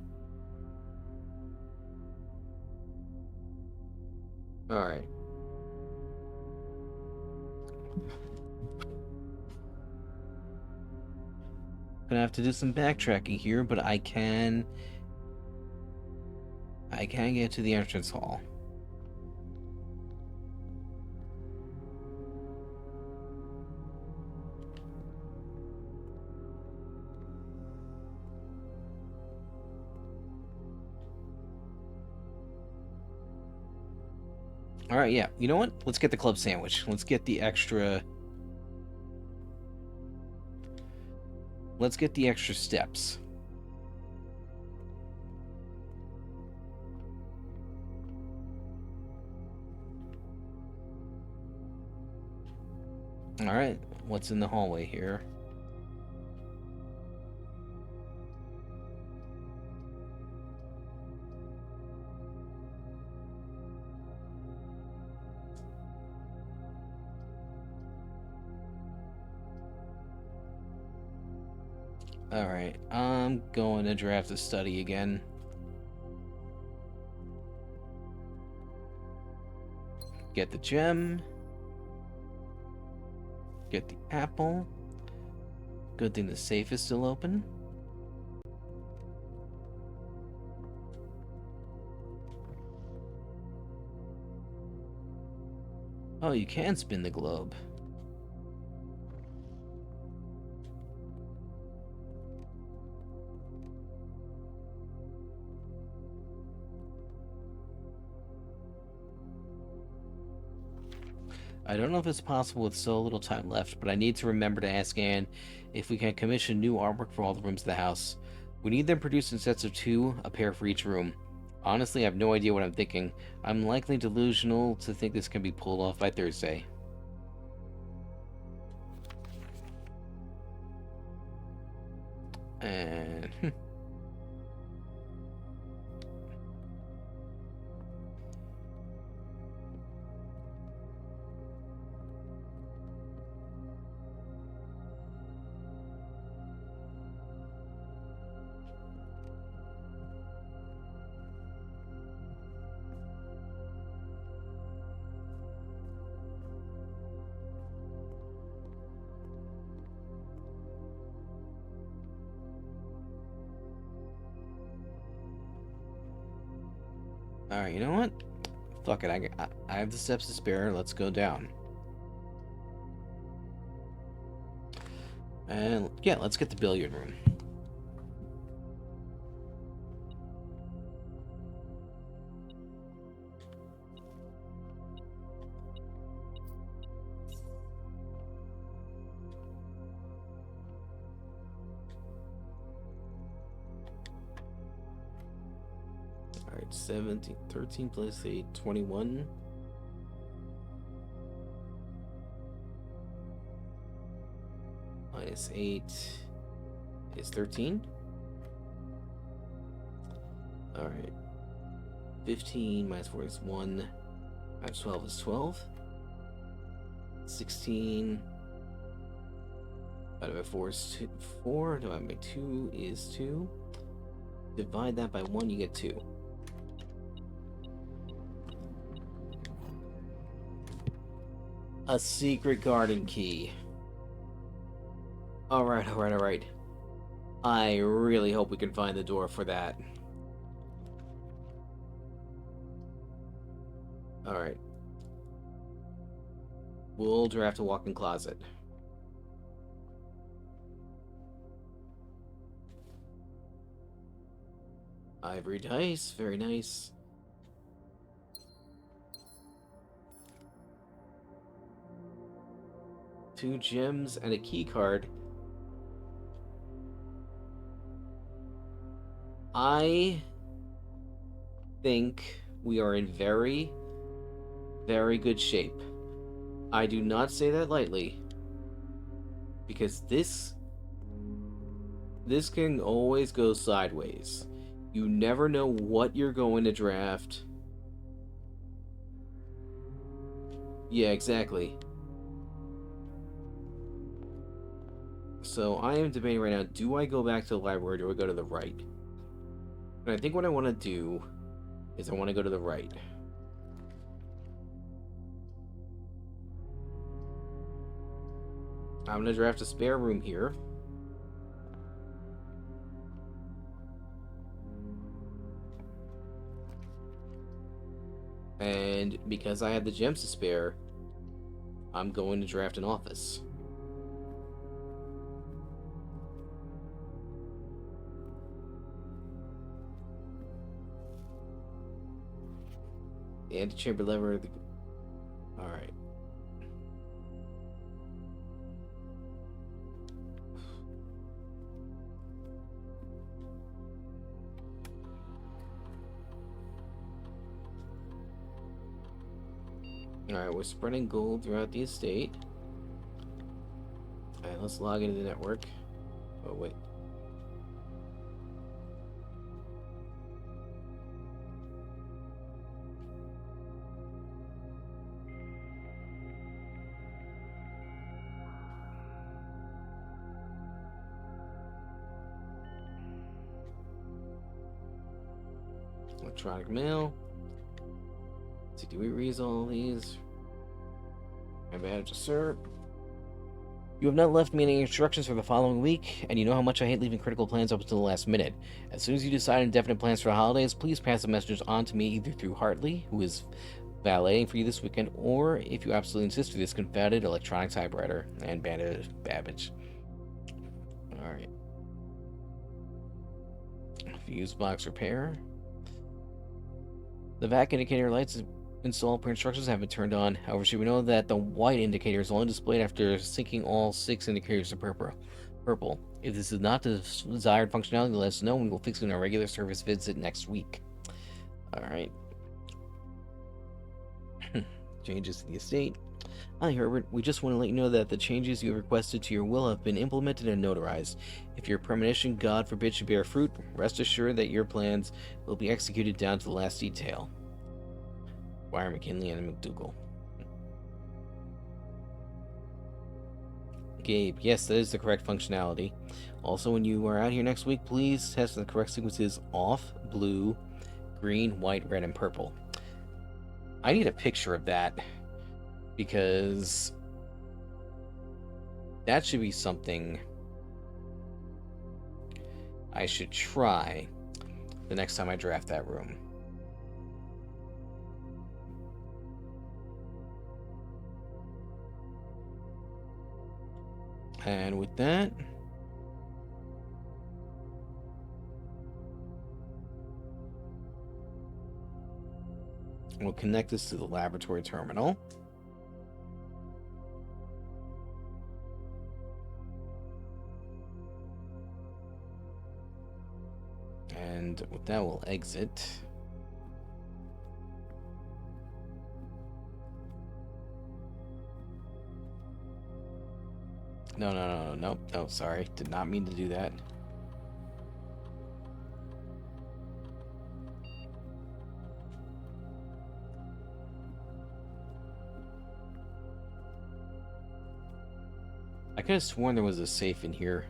Alright. Gonna have to do some backtracking here, but I can get to the entrance hall. Alright, yeah. You know what? Let's get the club sandwich. Let's get the extra... Let's get the extra steps. Alright, what's in the hallway here? Alright, I'm going to draft a study again. Get the gem. Get the apple. Good thing the safe is still open. Oh, you can spin the globe. I don't know if it's possible with so little time left, but I need to remember to ask Anne if we can commission new artwork for all the rooms of the house. We need them produced in sets of 2, a pair for each room. Honestly, I have no idea what I'm thinking. I'm likely delusional to think this can be pulled off by Thursday. And... Alright, you know what? Fuck it, I have the steps to spare. Let's go down. And yeah, let's get the billiard room. Alright, 17, 13 plus 8, 21. Minus 8 is 13. Alright. 15 minus 4 is 1. Minus 12 is 12. 16. Divided by 4 is 2, 4. Divided by 2 is 2. Divide that by 1, you get 2. A secret garden key. Alright, alright, alright. I really hope we can find the door for that. Alright. We'll draft a walk-in closet. Ivory dice, very nice. Two gems and a key card. I think we are in very, very good shape. I do not say that lightly, because this This can always go sideways. You never know what you're going to draft. Yeah, exactly. So I am debating right now, do I go back to the library or do I go to the right? And I think what I want to do is I want to go to the right. I'm going to draft a spare room here. And because I have the gems to spare, I'm going to draft an office. The antechamber lever. Alright. Alright, we're spreading gold throughout the estate. Alright, let's log into the network. Oh, wait. Electronic mail. Let's see, do we read all these? My badge, sir. You have not left me any instructions for the following week, and you know how much I hate leaving critical plans up until the last minute. As soon as you decide on definite plans for the holidays, please pass the messages on to me either through Hartley, who is valeting for you this weekend, or if you absolutely insist, through this confounded electronic typewriter and Babbage. Alright. Fuse box repair. The vac indicator lights installed per instructions have been turned on. However, should we know that the white indicator is only displayed after syncing all 6 indicators to purple. If this is not the desired functionality, let us know and we will fix it in our regular service visit next week. Alright. Changes to the estate. Hi Herbert, we just want to let you know that the changes you have requested to your will have been implemented and notarized. If your premonition, God forbid, should bear fruit, rest assured that your plans will be executed down to the last detail. Wire McKinley and McDougal. Gabe, yes, that is the correct functionality. Also, when you are out here next week, please test the correct sequences off, blue, green, white, red, and purple. I need a picture of that because that should be something I should try the next time I draft that room. And with that, we'll connect this to the laboratory terminal. And with that, we'll exit. No, sorry. Did not mean to do that. I could have sworn there was a safe in here.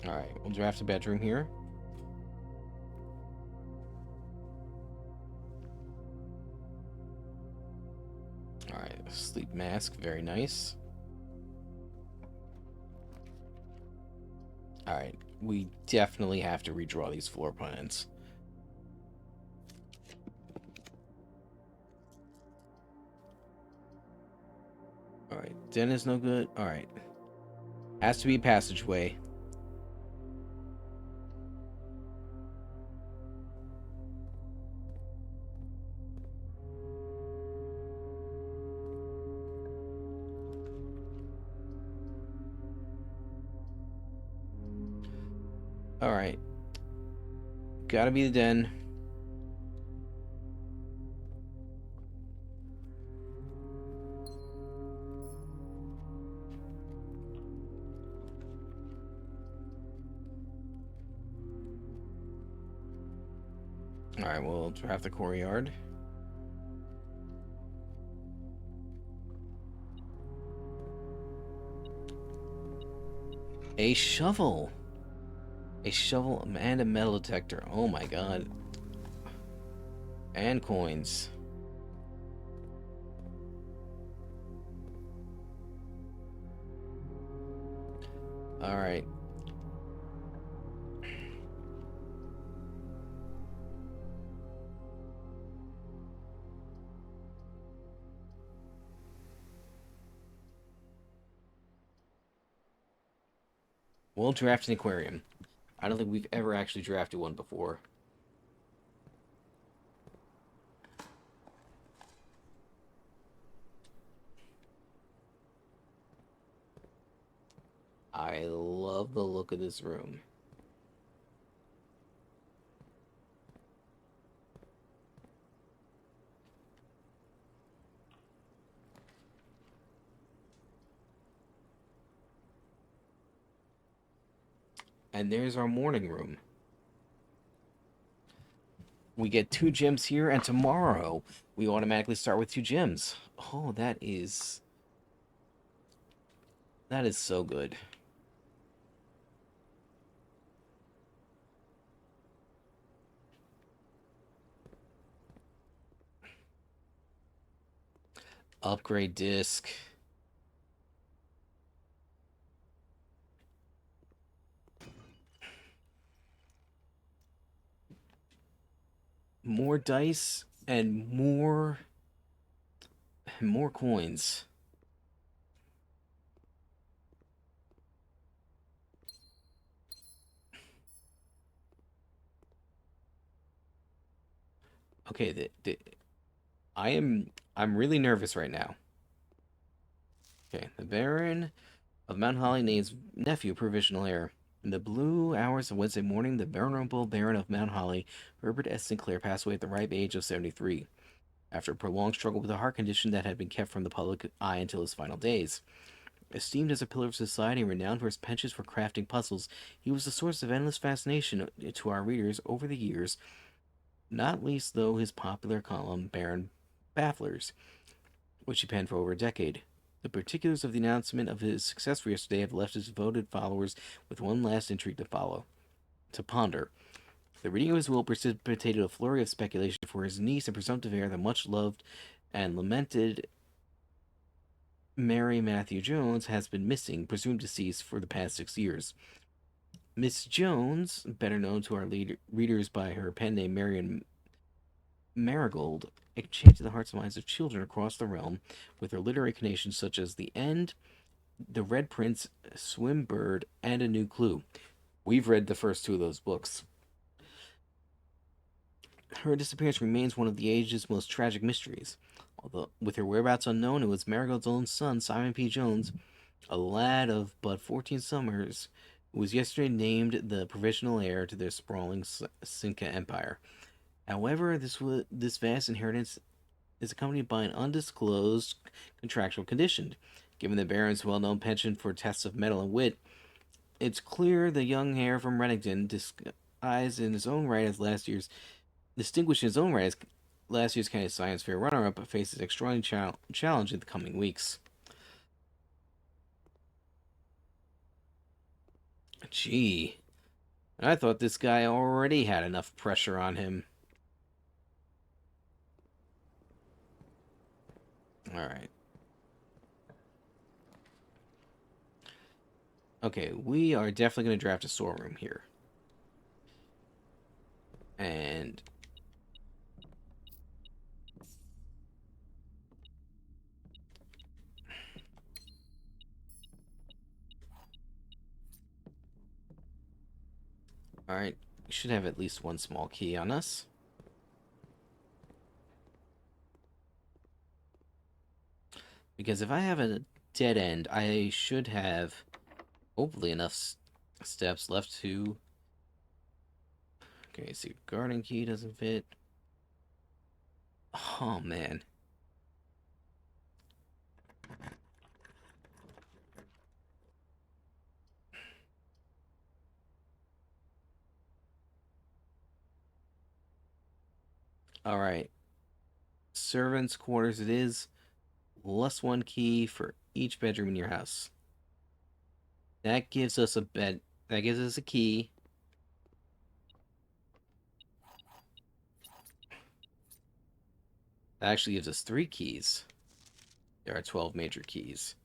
Alright, we'll draft a bedroom here. Alright, sleep mask, very nice. Alright, we definitely have to redraw these floor plans. Alright, den is no good. Alright. Has to be passageway. Alright. Gotta be the den. Alright, we'll draft the courtyard. A shovel. A shovel and a metal detector. Oh my god. And coins. Alright. We'll draft an aquarium. I don't think we've ever actually drafted one before. I love the look of this room. And there's our morning room. We get 2 gems here, and tomorrow we automatically start with 2 gems. Oh, that is so good. Upgrade disc. More dice and more coins. Okay, I'm really nervous right now. Okay, the Baron of Mount Holly names nephew provisional heir. In the blue hours of Wednesday morning, the venerable Baron of Mount Holly, Herbert S. Sinclair, passed away at the ripe age of 73, after a prolonged struggle with a heart condition that had been kept from the public eye until his final days. Esteemed as a pillar of society and renowned for his penchant for crafting puzzles, he was a source of endless fascination to our readers over the years, not least though his popular column, Baron Bafflers, which he penned for over a decade. The particulars of the announcement of his successor yesterday have left his devoted followers with one last intrigue to ponder. The reading of his will precipitated a flurry of speculation for his niece and presumptive heir, the much loved and lamented Mary Matthew Jones, has been missing, presumed deceased, for the past 6 years. Miss Jones, better known to our readers by her pen name Marion Marigold, enchanted the hearts and minds of children across the realm with her literary connections such as The End, The Red Prince, Swimbird, and A New Clue. We've read the first 2 of those books. Her disappearance remains one of the age's most tragic mysteries. Although, with her whereabouts unknown, it was Marigold's own son, Simon P. Jones, a lad of but 14 summers, who was yesterday named the provisional heir to their sprawling Cinca empire. However, this vast inheritance is accompanied by an undisclosed contractual condition. Given the Baron's well-known penchant for tests of mettle and wit, it's clear the young heir from Reddington, disguised in his own right as distinguished in his own right as last year's County Science Fair runner-up, faces extraordinary challenge in the coming weeks. Gee, I thought this guy already had enough pressure on him. Alright. Okay, we are definitely going to draft a storeroom here. And alright, we should have at least one small key on us. Because if I have a dead end, I should have hopefully enough steps left to Okay, see, garden key doesn't fit. Oh, man. All right. Servants' quarters it is. Plus one key for each bedroom in your house. That gives us a bed. That gives us a key. That actually gives us three keys. There are 12 major keys.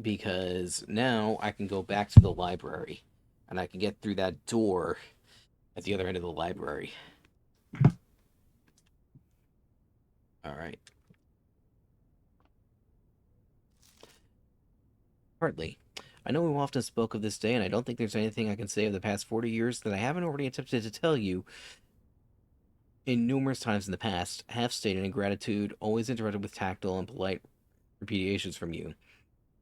Because now I can go back to the library. And I can get through that door at the other end of the library. Alright. Partly. I know we've often spoke of this day, and I don't think there's anything I can say of the past 40 years that I haven't already attempted to tell you in numerous times in the past, half stated in gratitude, always interrupted with tactile and polite repudiations from you.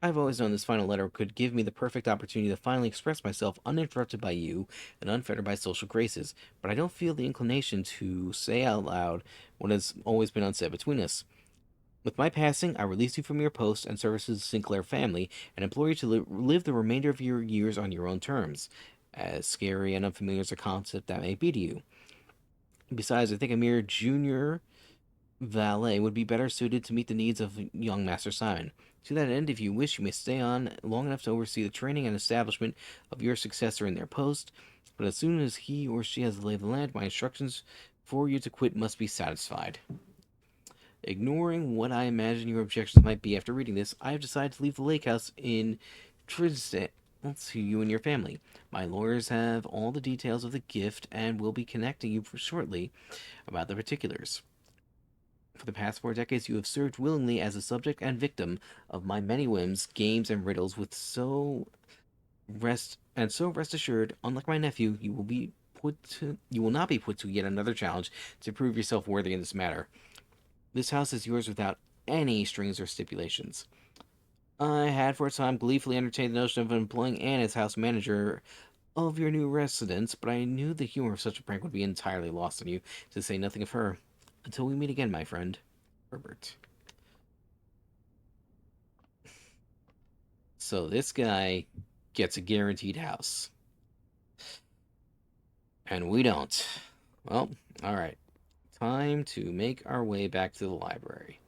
I've always known this final letter could give me the perfect opportunity to finally express myself uninterrupted by you and unfettered by social graces, but I don't feel the inclination to say out loud what has always been unsaid between us. With my passing, I release you from your post and services of the Sinclair family and implore you to live the remainder of your years on your own terms, as scary and unfamiliar as a concept that may be to you. Besides, I think a mere junior valet would be better suited to meet the needs of young Master Simon. To that end, if you wish, you may stay on long enough to oversee the training and establishment of your successor in their post, but as soon as he or she has the lay of the land, my instructions for you to quit must be satisfied. Ignoring what I imagine your objections might be after reading this, I have decided to leave the lake house in Tristan to you and your family. My lawyers have all the details of the gift and will be connecting you shortly about the particulars. For the past 4 decades, you have served willingly as a subject and victim of my many whims, games, and riddles. So rest assured, unlike my nephew, you will not be put to yet another challenge to prove yourself worthy in this matter. This house is yours without any strings or stipulations. I had for a time gleefully entertained the notion of employing Anne as house manager of your new residence, but I knew the humor of such a prank would be entirely lost on you, to say nothing of her. Until we meet again, my friend, Herbert. So this guy gets a guaranteed house, and we don't. Well, all right. Time to make our way back to the library.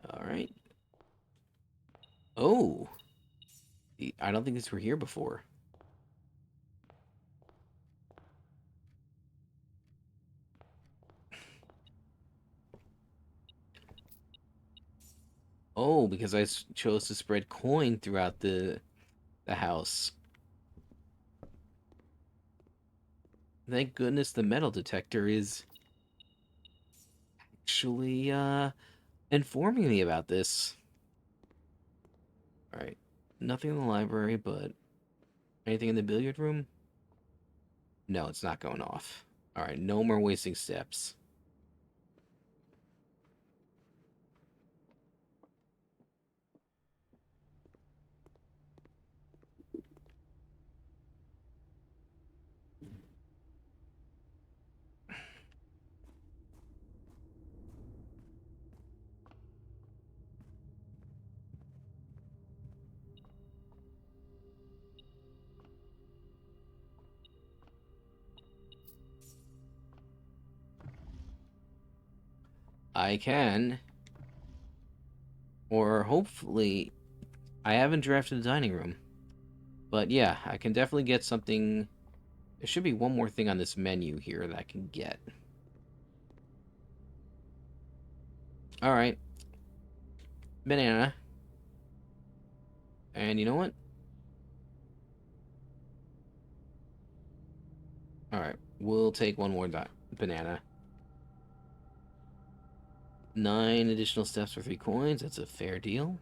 All right. Oh, I don't think these were here before. Oh, because I chose to spread coin throughout the house. Thank goodness the metal detector is actually informing me about this. All right. Nothing in the library, but anything in the billiard room? No, it's not going off. All right, no more wasting steps. I can, or hopefully, I haven't drafted the dining room. But yeah, I can definitely get something. There should be one more thing on this menu here that I can get. All right, banana. And you know what? All right, We'll take one more banana. 9 additional steps for 3 coins. That's a fair deal.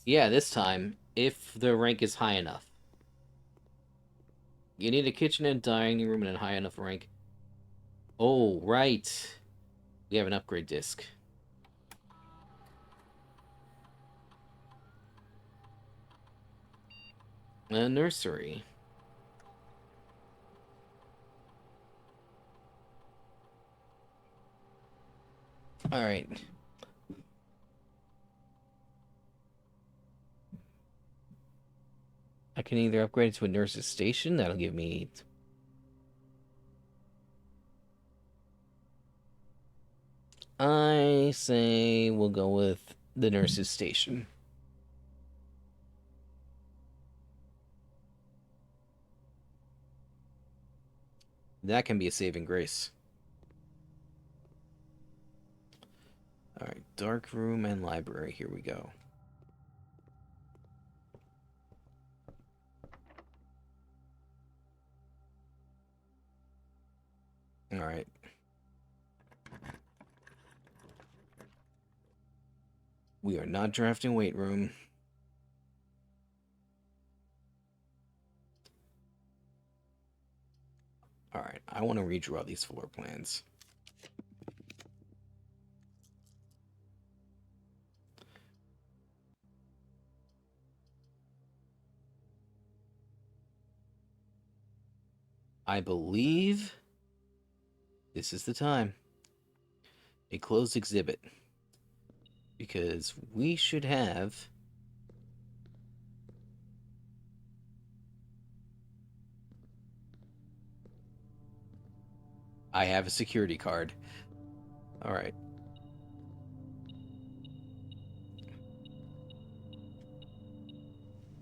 Yeah, this time, if the rank is high enough. You need a kitchen and dining room and a high enough rank. Oh, right. We have an upgrade disc. A nursery. Alright. I can either upgrade it to a nurse's station. That'll give me... I say we'll go with the nurse's station. That can be a saving grace. Alright, dark room and library. Here we go. Alright. We are not drafting weight room. Alright, I want to redraw these floor plans. I believe this is the time. A closed exhibit. Because we should have... I have a security card. Alright.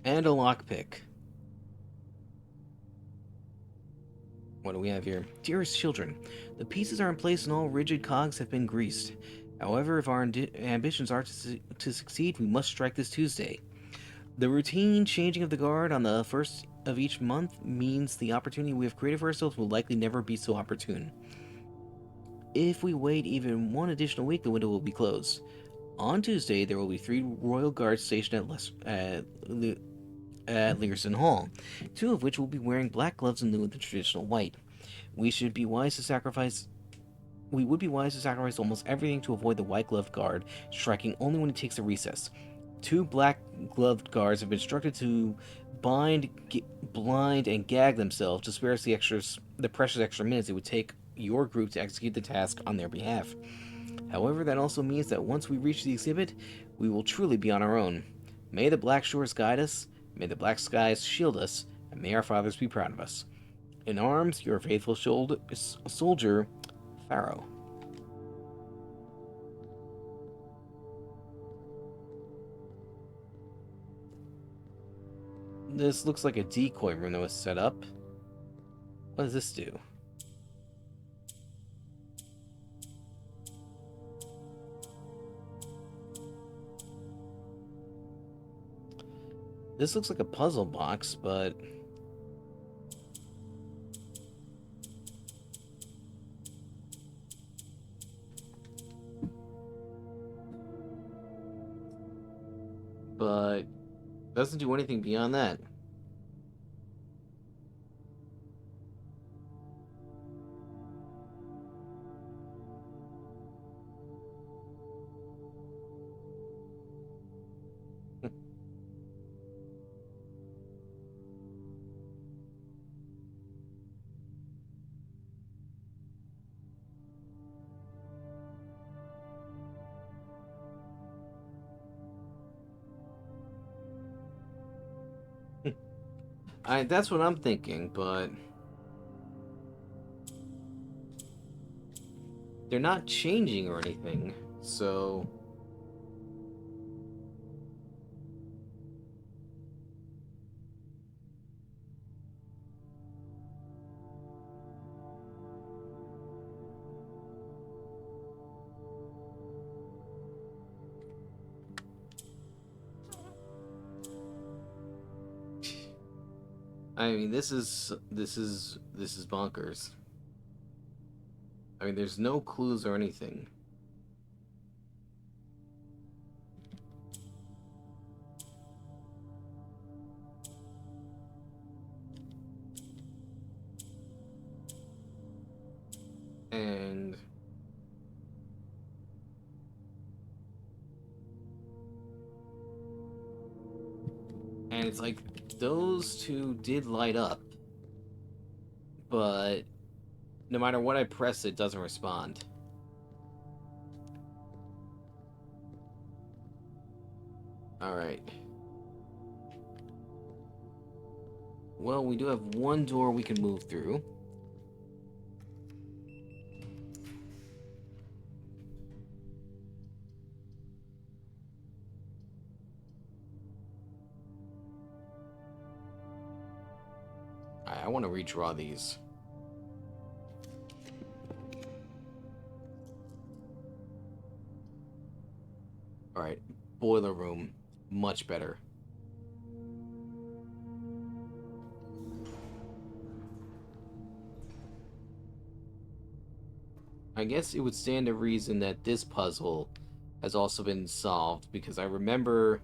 And a lockpick. What do we have here? Dearest children, the pieces are in place and all rigid cogs have been greased. However, if our ambitions are to succeed, we must strike this Tuesday. The routine changing of the guard on the first of each month means the opportunity we have created for ourselves will likely never be so opportune. If we wait even one additional week, the window will be closed. On Tuesday, there will be 3 royal guards stationed at Learson Hall, 2 of which will be wearing black gloves in lieu of the traditional white. We would be wise to sacrifice almost everything to avoid the white-gloved guard, striking only when he takes a recess. 2 black-gloved guards have been instructed to blind, and gag themselves to spare us the precious extra minutes it would take your group to execute the task on their behalf. However, that also means that once we reach the exhibit, we will truly be on our own. May the black shores guide us, may the black skies shield us, and may our fathers be proud of us. In arms, your faithful soldier, Pharaoh. This looks like a decoy room that was set up. What does this do? This looks like a puzzle box, but... doesn't do anything beyond that. That's what I'm thinking, but... they're not changing or anything, so... I mean, this is bonkers. I mean, there's no clues or anything. And it's like those two did light up, but no matter what I press, it doesn't respond. All right. Well, we do have one door we can move through. I want to redraw these. All right, boiler room, much better. I guess it would stand to reason that this puzzle has also been solved, because I remember...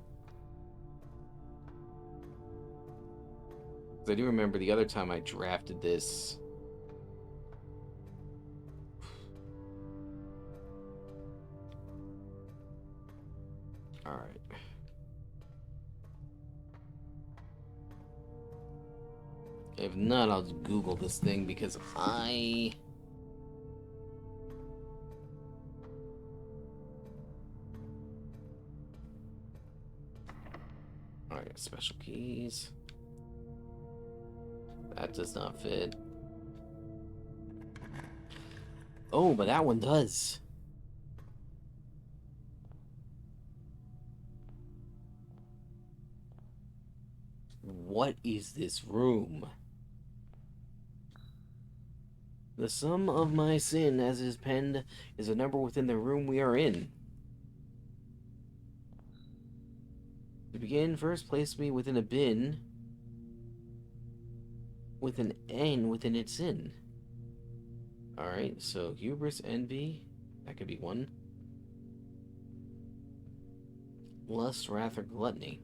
I do remember the other time I drafted this. Alright. If not, I'll Google this thing, because I... Alright, special keys. That does not fit. Oh, but that one does. What is this room? The sum of my sin, as is penned, is a number within the room we are in. To begin, first place me within a bin with an N within its sin. Alright, so hubris, envy, that could be one. Lust, wrath, or gluttony.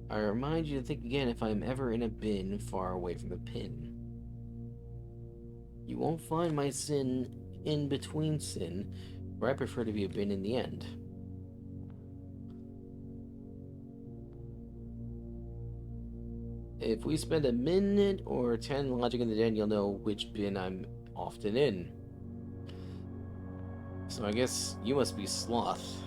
I remind you to think again if I'm ever in a bin far away from the pin. You won't find my sin in between sin, where I prefer to be a bin in the end. If we spend a minute or 10 lodging in the den, you'll know which bin I'm often in. So I guess you must be Sloth.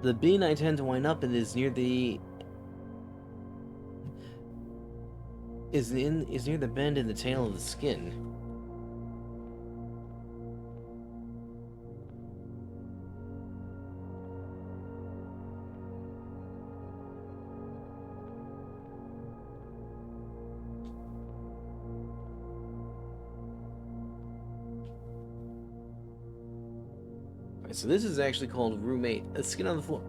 The bin I tend to wind up in is near the near the bend in the tail of the skin. Alright, so this is actually called roommate. A skin on the floor.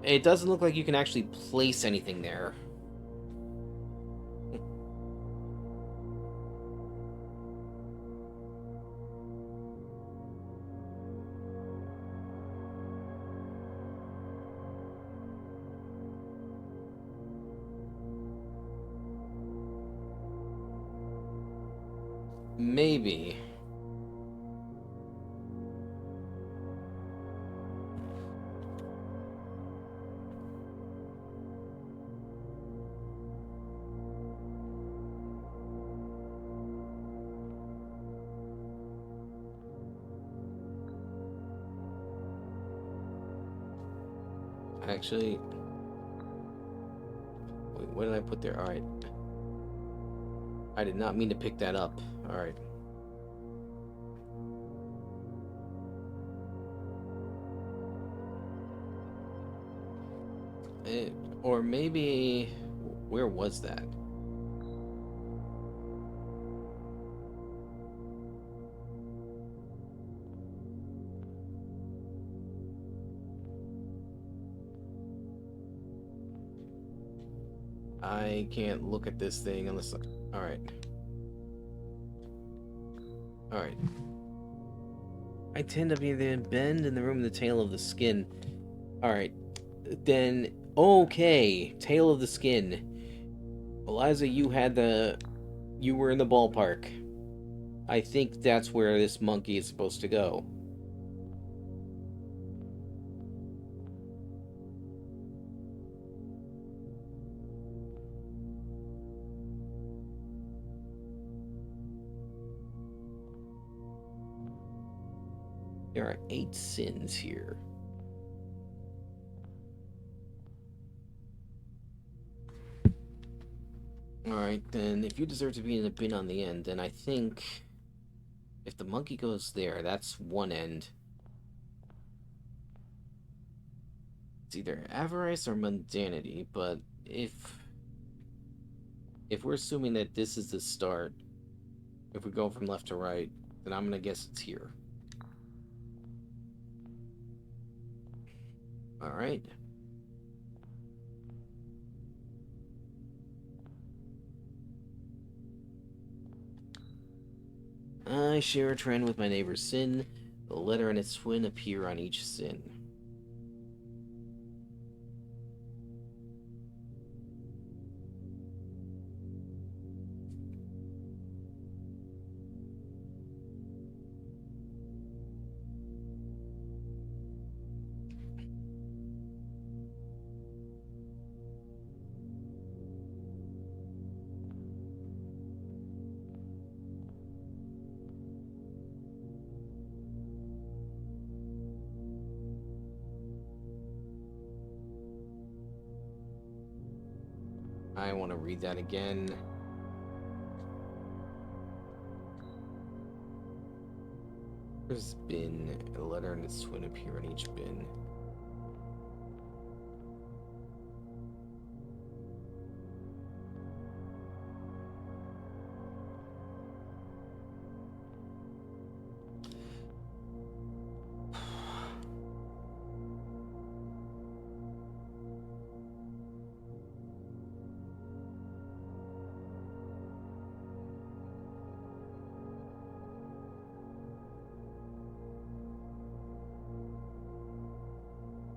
It doesn't look like you can actually place anything there. Maybe. Actually, wait, what did I put there? All right. I did not mean to pick that up. Alright. Or maybe... Where was that? I can't look at this thing unless... Alright. Alright. I tend to be the bend in the room, the tail of the skin. Alright. Then, okay. Tail of the skin. Eliza, you had the... You were in the ballpark. I think that's where this monkey is supposed to go. There are 8 sins here. Alright, then if you deserve to be in a bin on the end, then I think... If the monkey goes there, that's one end. It's either avarice or mundanity, but if we're assuming that this is the start, if we go from left to right, then I'm gonna guess it's here. Alright. I share a trend with my neighbor's sin. The letter and its twin appear on each sin. I want to read that again. There's bin. A letter and its twin appear in each bin.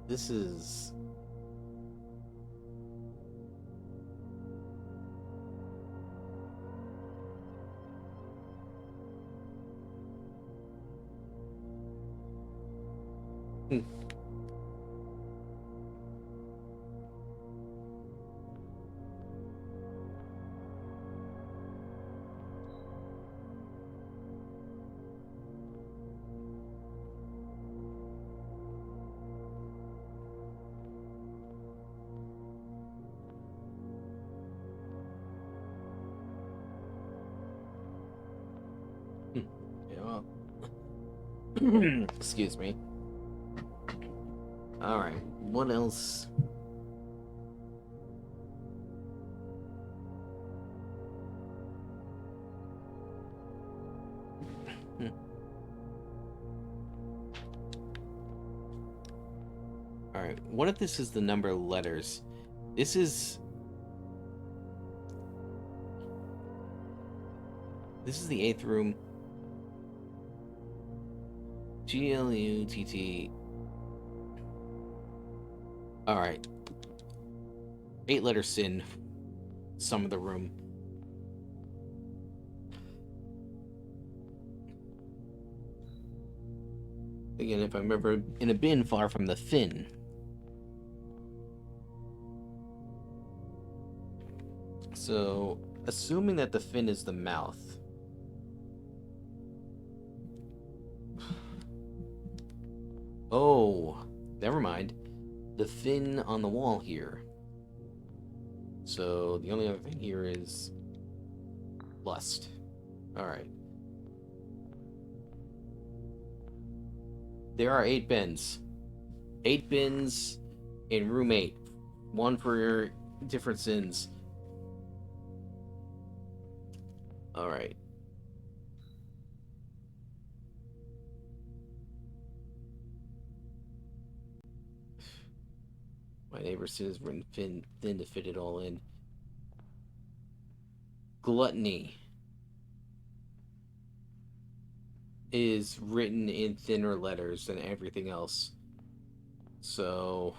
This is... Yeah, well... Excuse me. Alright, what else? Alright, what if this is the number of letters? This is the 8th room. G-L-U-T-T. Alright. 8-letter sin. Some of the room. Again, if I remember, in a bin far from the fin. So, assuming that the fin is the mouth. Oh, never mind. The fin on the wall here. So, the only other thing here is... Lust. Alright. There are 8 bins. 8 bins in room 8. One for your different sins. Alright. My neighbor sin is written thin to fit it all in. Gluttony is written in thinner letters than everything else. So...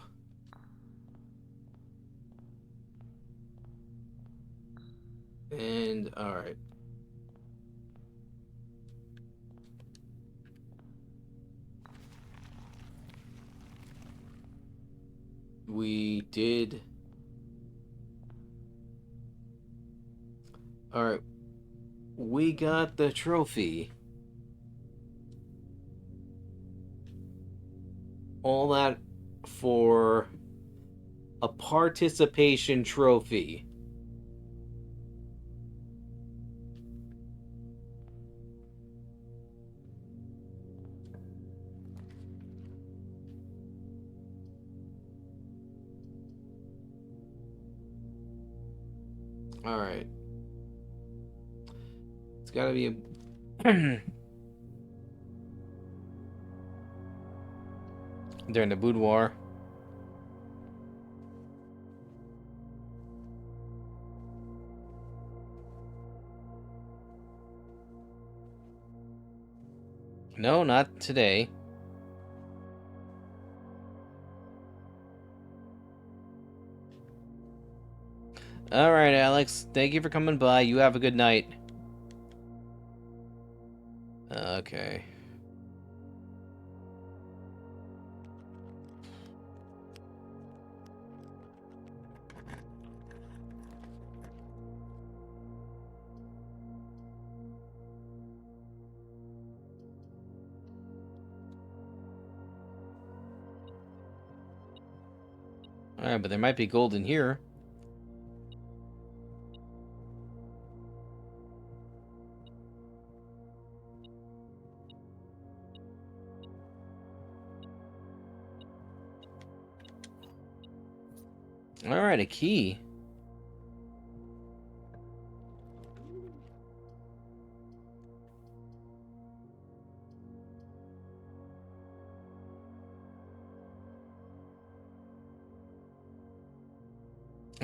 And, alright. We did... Alright. We got the trophy. All that for a participation trophy. Alright. It's gotta be a... They're in the boudoir. No, not today. Alright, Alex. Thank you for coming by. You have a good night. Okay. Alright, but there might be gold in here. Alright, a key.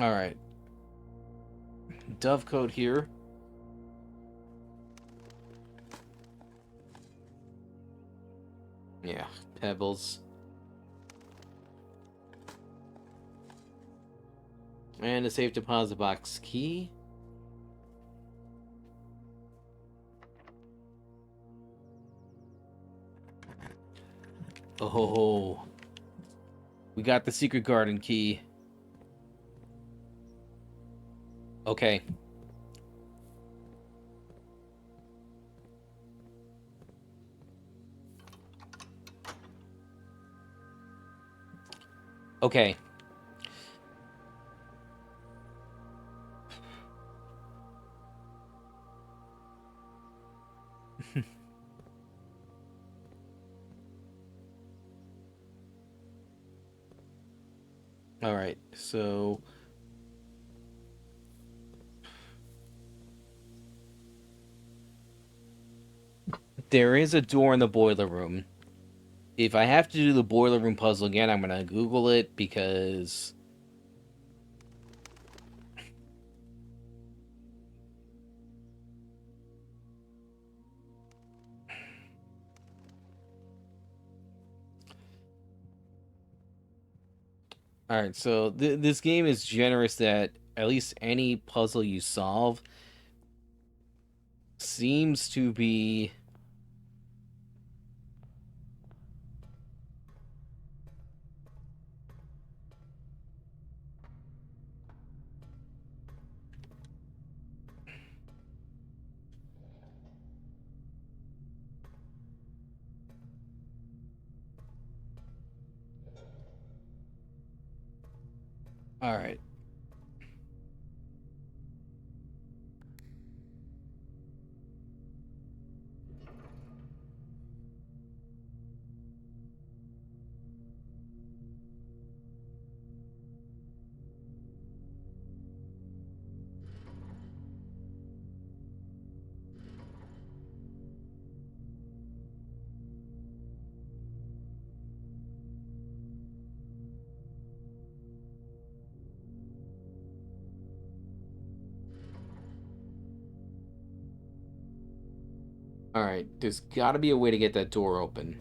Alright. Dovecoat here. Yeah, pebbles. And a safe deposit box key. Oh, we got the secret garden key. Okay. Okay. Alright, so... There is a door in the boiler room. If I have to do the boiler room puzzle again, I'm gonna Google it, because... Alright, so this game is generous that at least any puzzle you solve seems to be... Alright. Alright, there's gotta be a way to get that door open.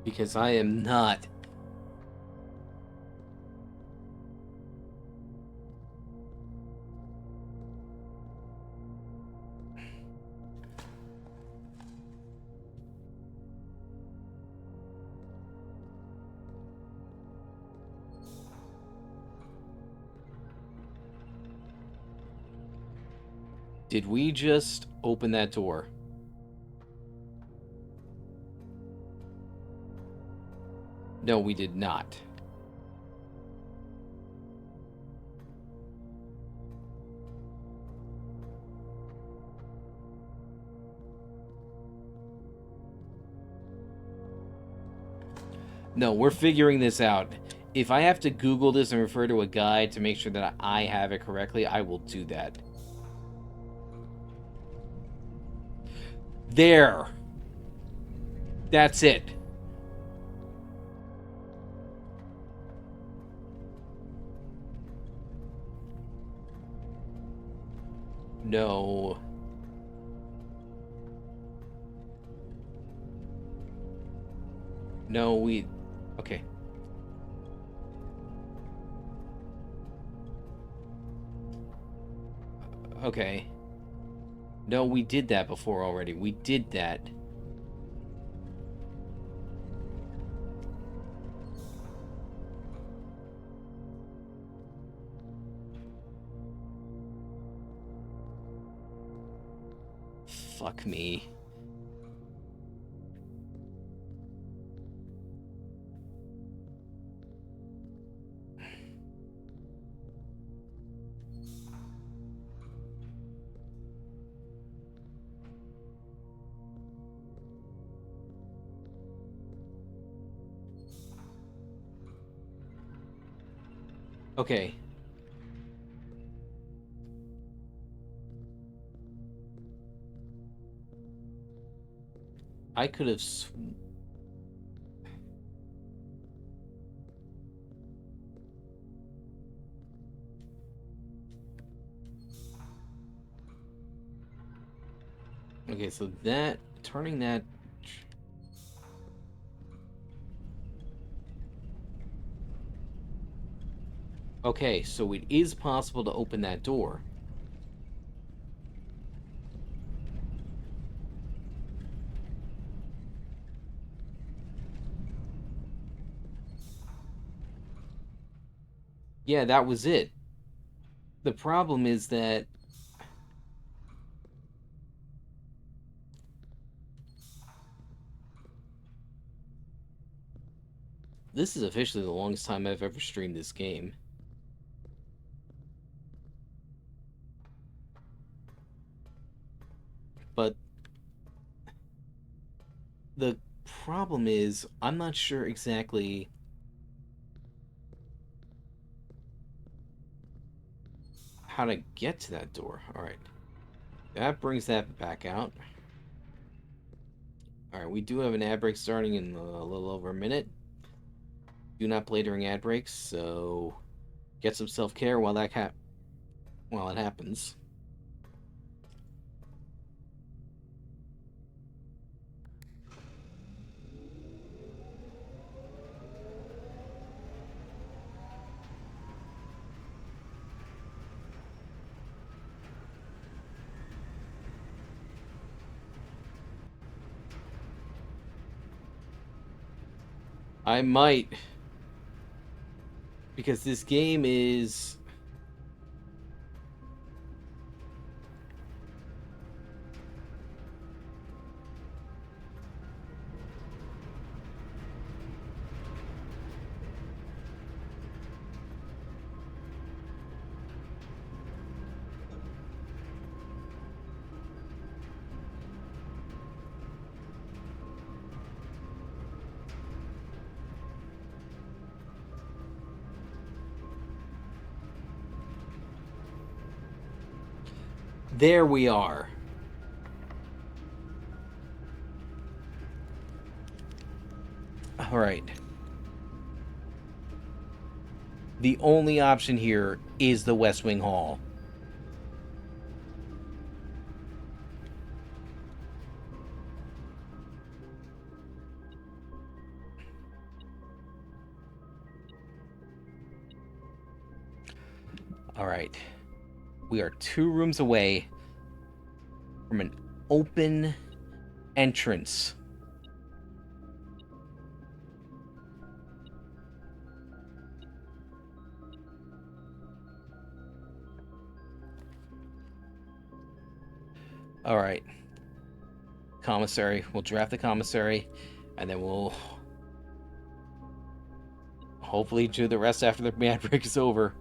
Because I am not. Did we just open that door? No, we did not. No, we're figuring this out. If I have to Google this and refer to a guide to make sure that I have it correctly, I will do that. There. That's it. No. No, we... Okay. Okay. No, we did that before already. We did that. Fuck me. Okay. I could have... Okay, so that... Turning that... Okay, so it is possible to open that door. Yeah, that was it. The problem is that... This is officially the longest time I've ever streamed this game. But... The problem is, I'm not sure exactly... how to get to that door. Alright. That brings that back out. Alright, we do have an ad break starting in a little over a minute. Do not play during ad breaks, so get some self-care while it happens. I might, because this game is... There we are. All right. The only option here is the West Wing Hall. All right. We are 2 rooms away from an open entrance. All right. Commissary. We'll draft the commissary, and then we'll hopefully do the rest after the mad break is over.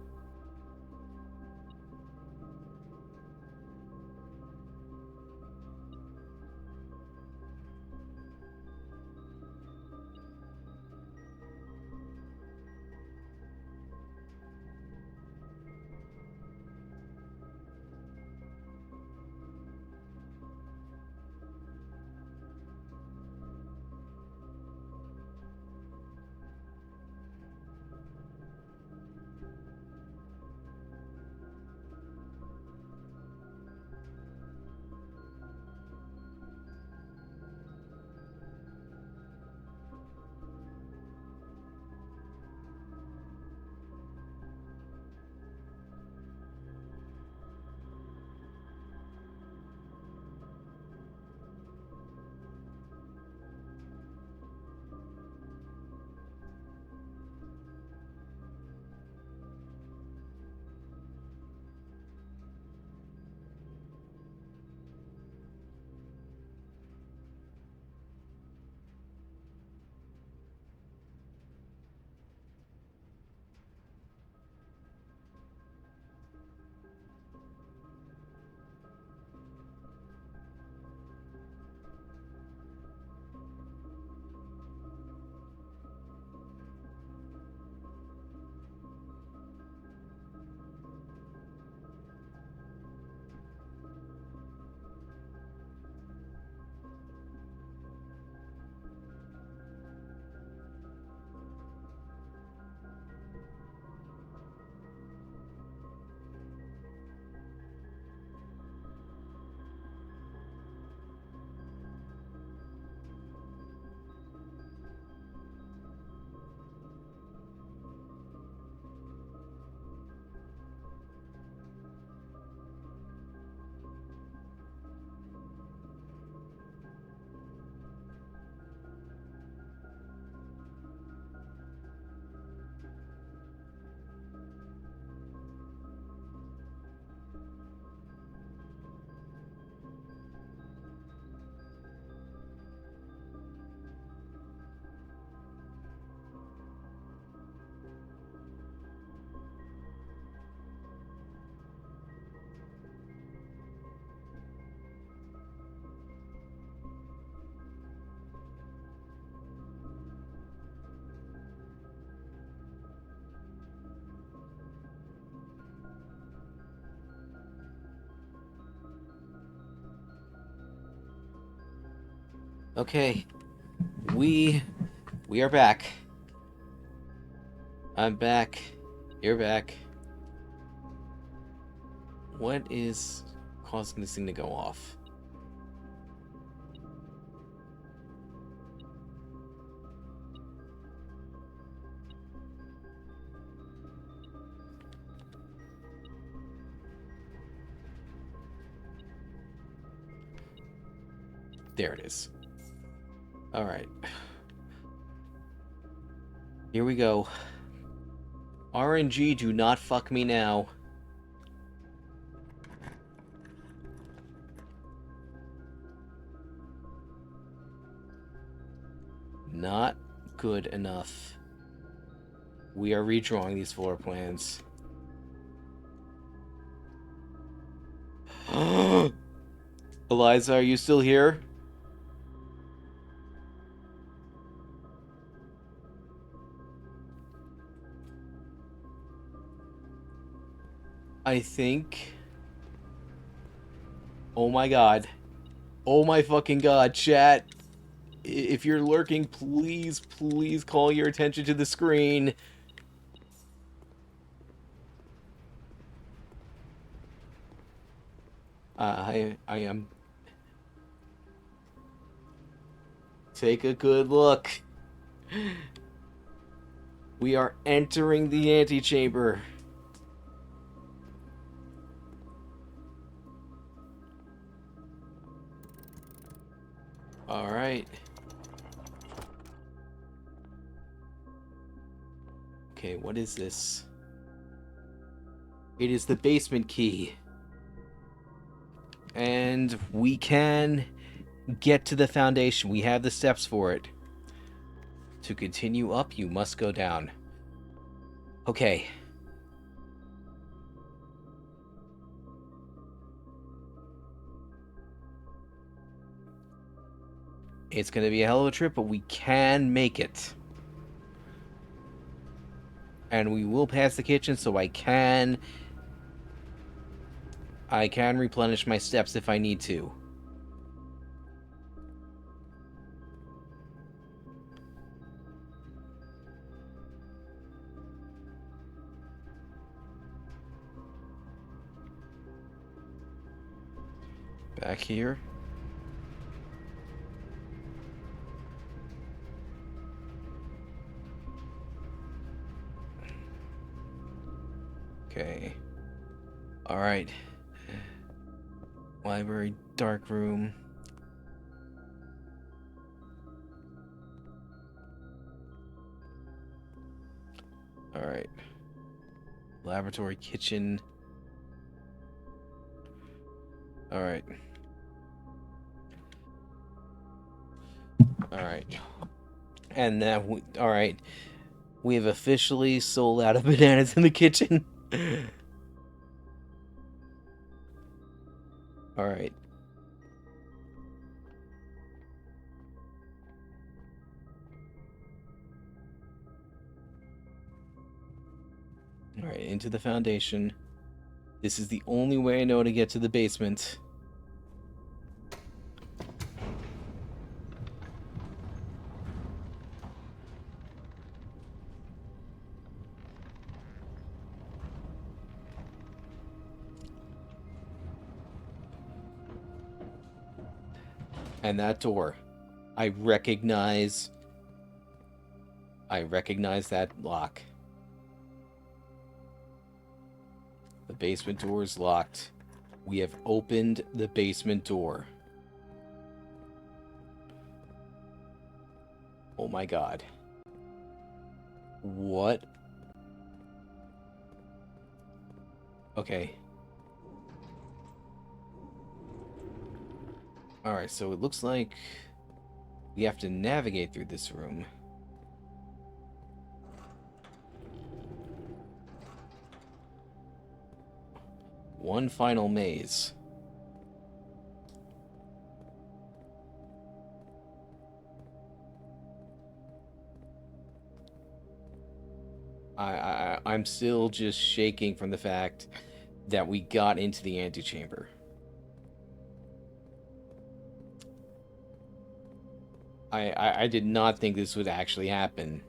Okay. We are back. I'm back. You're back. What is causing this thing to go off? There it is. All right. Here we go. RNG, do not fuck me now. Not good enough. We are redrawing these floor plans. Eliza, are you still here? I think Oh my god. Oh my fucking god, chat. If you're lurking, please, please call your attention to the screen. I am. Take a good look. We are entering the antechamber. Alright. Okay, what is this? It is the basement key. And we can get to the foundation. We have the steps for it. To continue up, you must go down. Okay. It's going to be a hell of a trip, but we can make it. And we will pass the kitchen, so I can replenish my steps if I need to. Back here. Okay. Alright. Library, dark room. Alright. Laboratory, kitchen. Alright. Alright. And now, alright. We have officially sold out of bananas in the kitchen. Alright. Alright, into the foundation. This is the only way I know to get to the basement. And that door. I recognize that lock. The basement door is locked. We have opened the basement door. Oh my god. What? Okay. Alright, so it looks like we have to navigate through this room. One final maze. I'm still just shaking from the fact that we got into the antechamber. I did not think this would actually happen.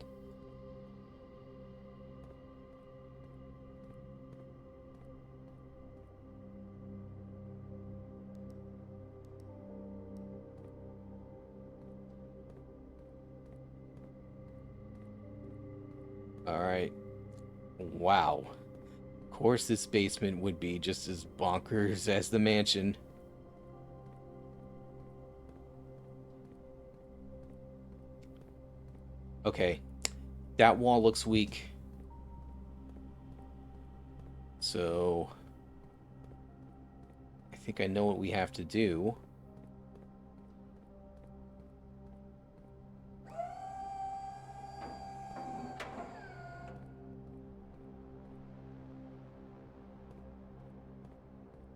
Alright. Wow. Of course this basement would be just as bonkers as the mansion. Okay. That wall looks weak. So I think I know what we have to do.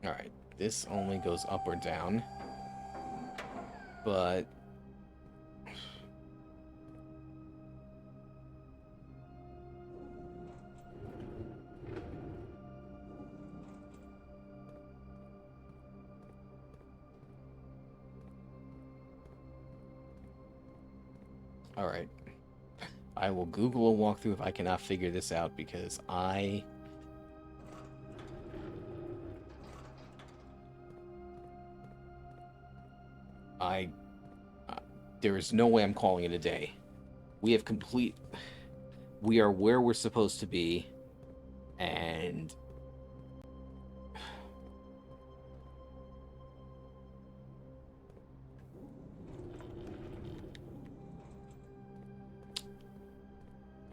Alright, this only goes up or down. But Alright. I will Google a walkthrough if I cannot figure this out, because I there is no way I'm calling it a day. We have we are where we're supposed to be, and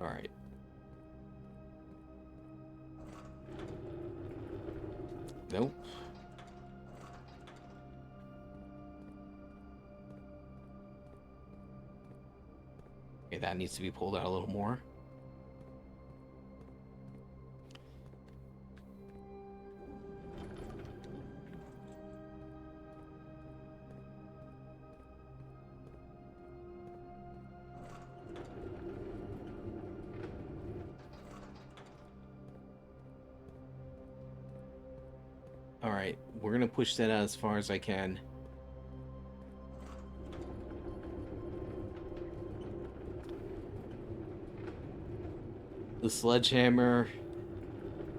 all right. Nope. Okay, that needs to be pulled out a little more. Alright, we're gonna push that out as far as I can. The sledgehammer...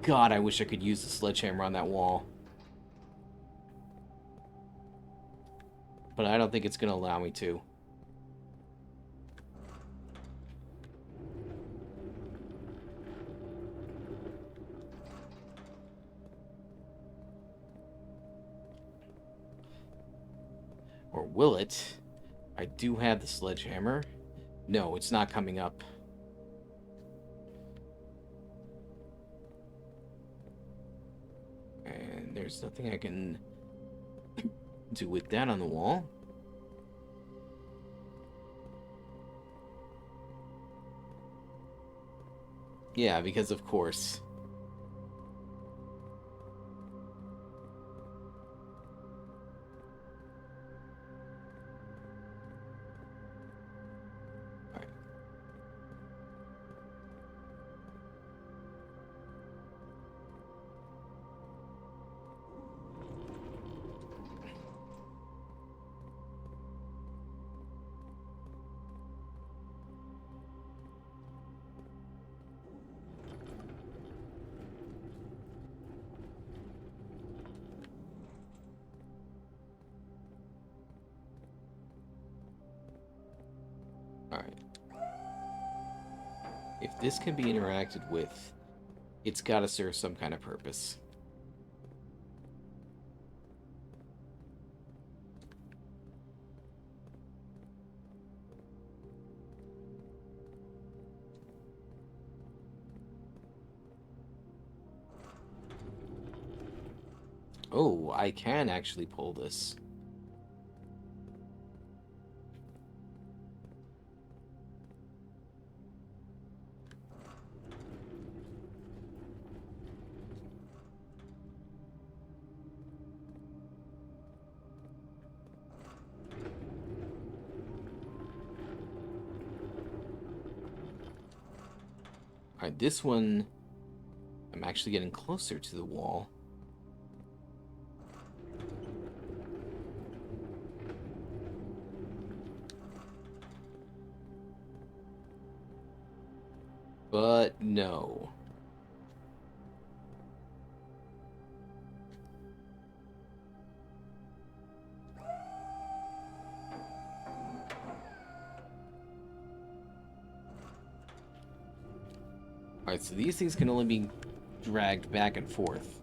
God, I wish I could use the sledgehammer on that wall. But I don't think it's gonna allow me to. Or will it? I do have the sledgehammer. No, it's not coming up. And there's nothing I can do with that on the wall. Yeah, because of course. Alright. If this can be interacted with, it's gotta serve some kind of purpose. Oh, I can actually pull this. Alright, this one, I'm actually getting closer to the wall. But no. Alright, so these things can only be dragged back and forth.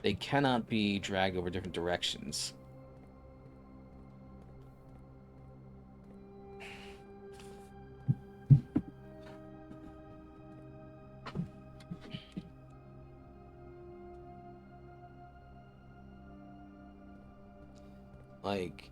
They cannot be dragged over different directions. Like...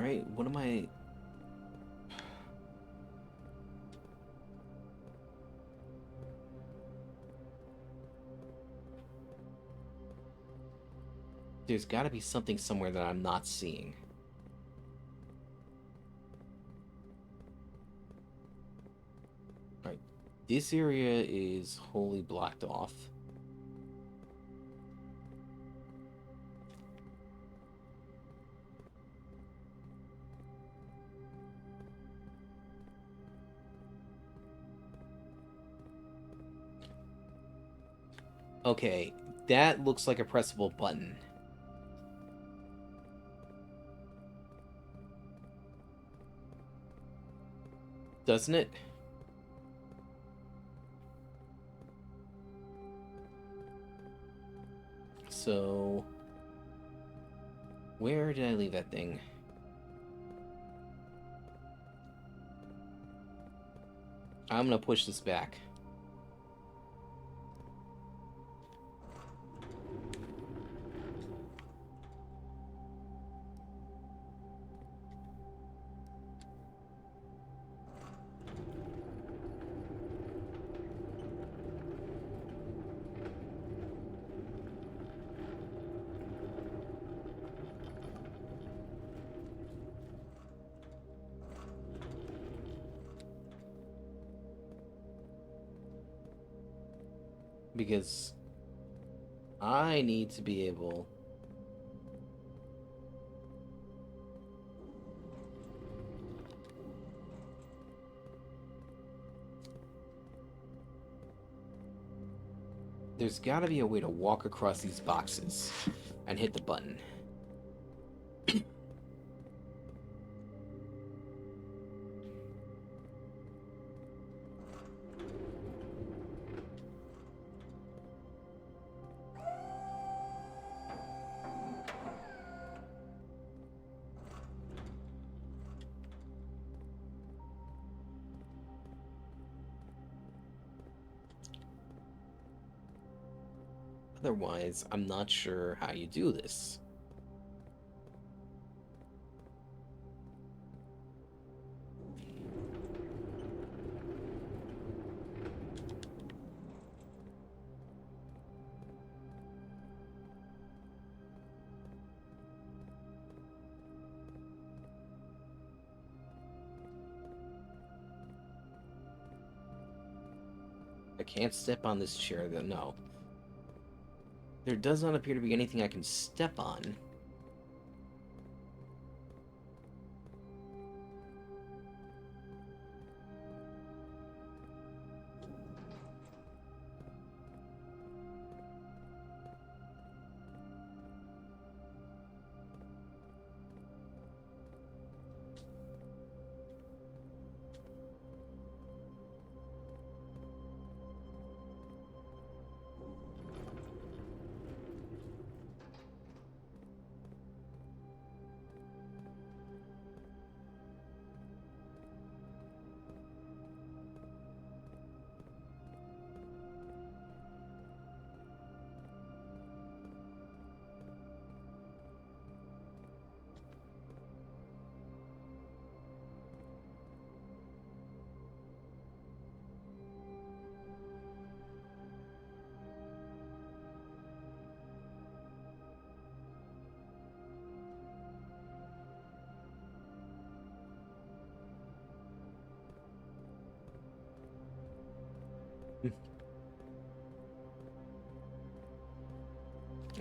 Alright, what am I... There's gotta be something somewhere that I'm not seeing. Alright, this area is wholly blocked off. Okay, that looks like a pressable button. Doesn't it? So... where did I leave that thing? I'm gonna push this back. Because I need to be able... There's gotta be a way to walk across these boxes and hit the button. Otherwise, I'm not sure how you do this. I can't step on this chair, though. No. There does not appear to be anything I can step on.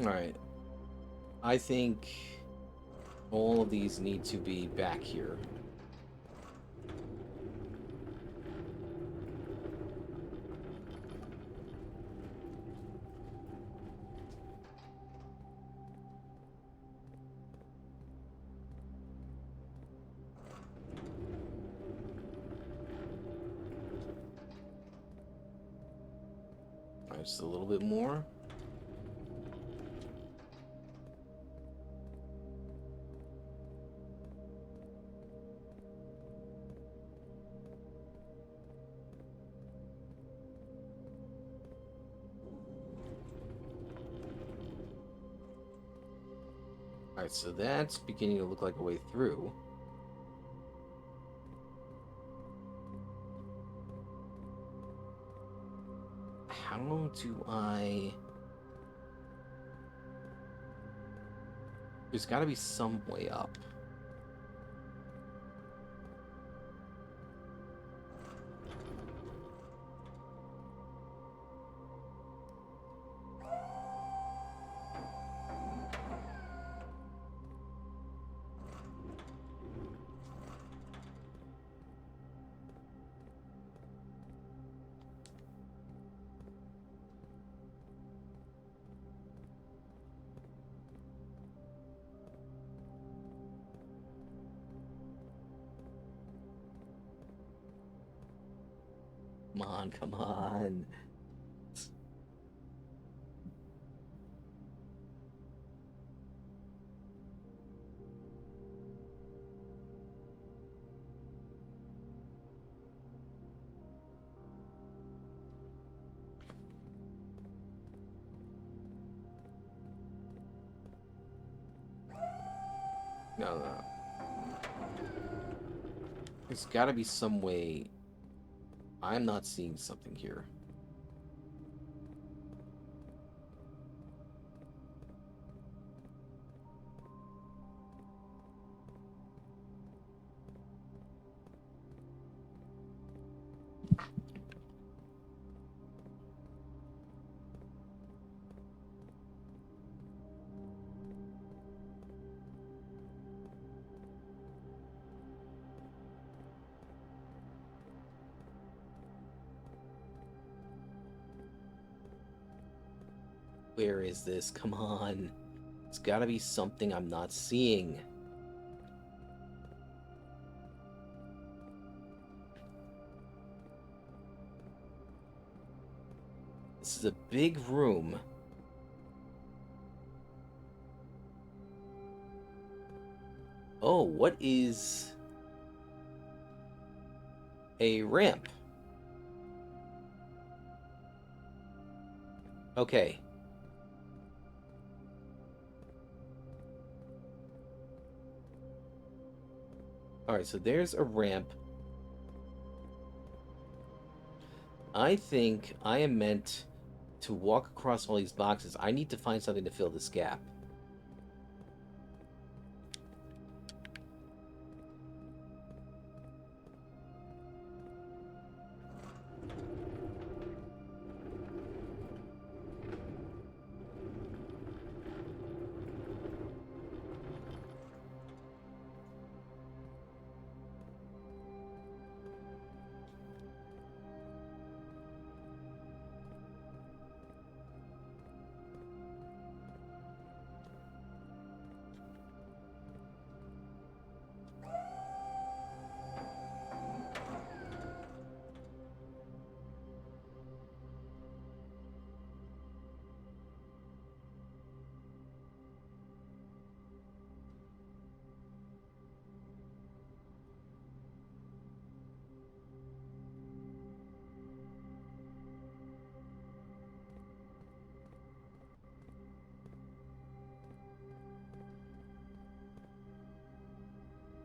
Alright. I think all of these need to be back here. Alright, just a little bit more. Alright, so that's beginning to look like a way through. how do I... There's got to be some way up. Come on, come on. No, no. There's got to be some way. I'm not seeing something here. Where is this? Come on. It's got to be something I'm not seeing. This is a big room. Oh, what is a ramp? Okay. Alright, so there's a ramp. I think I am meant to walk across all these boxes. I need to find something to fill this gap.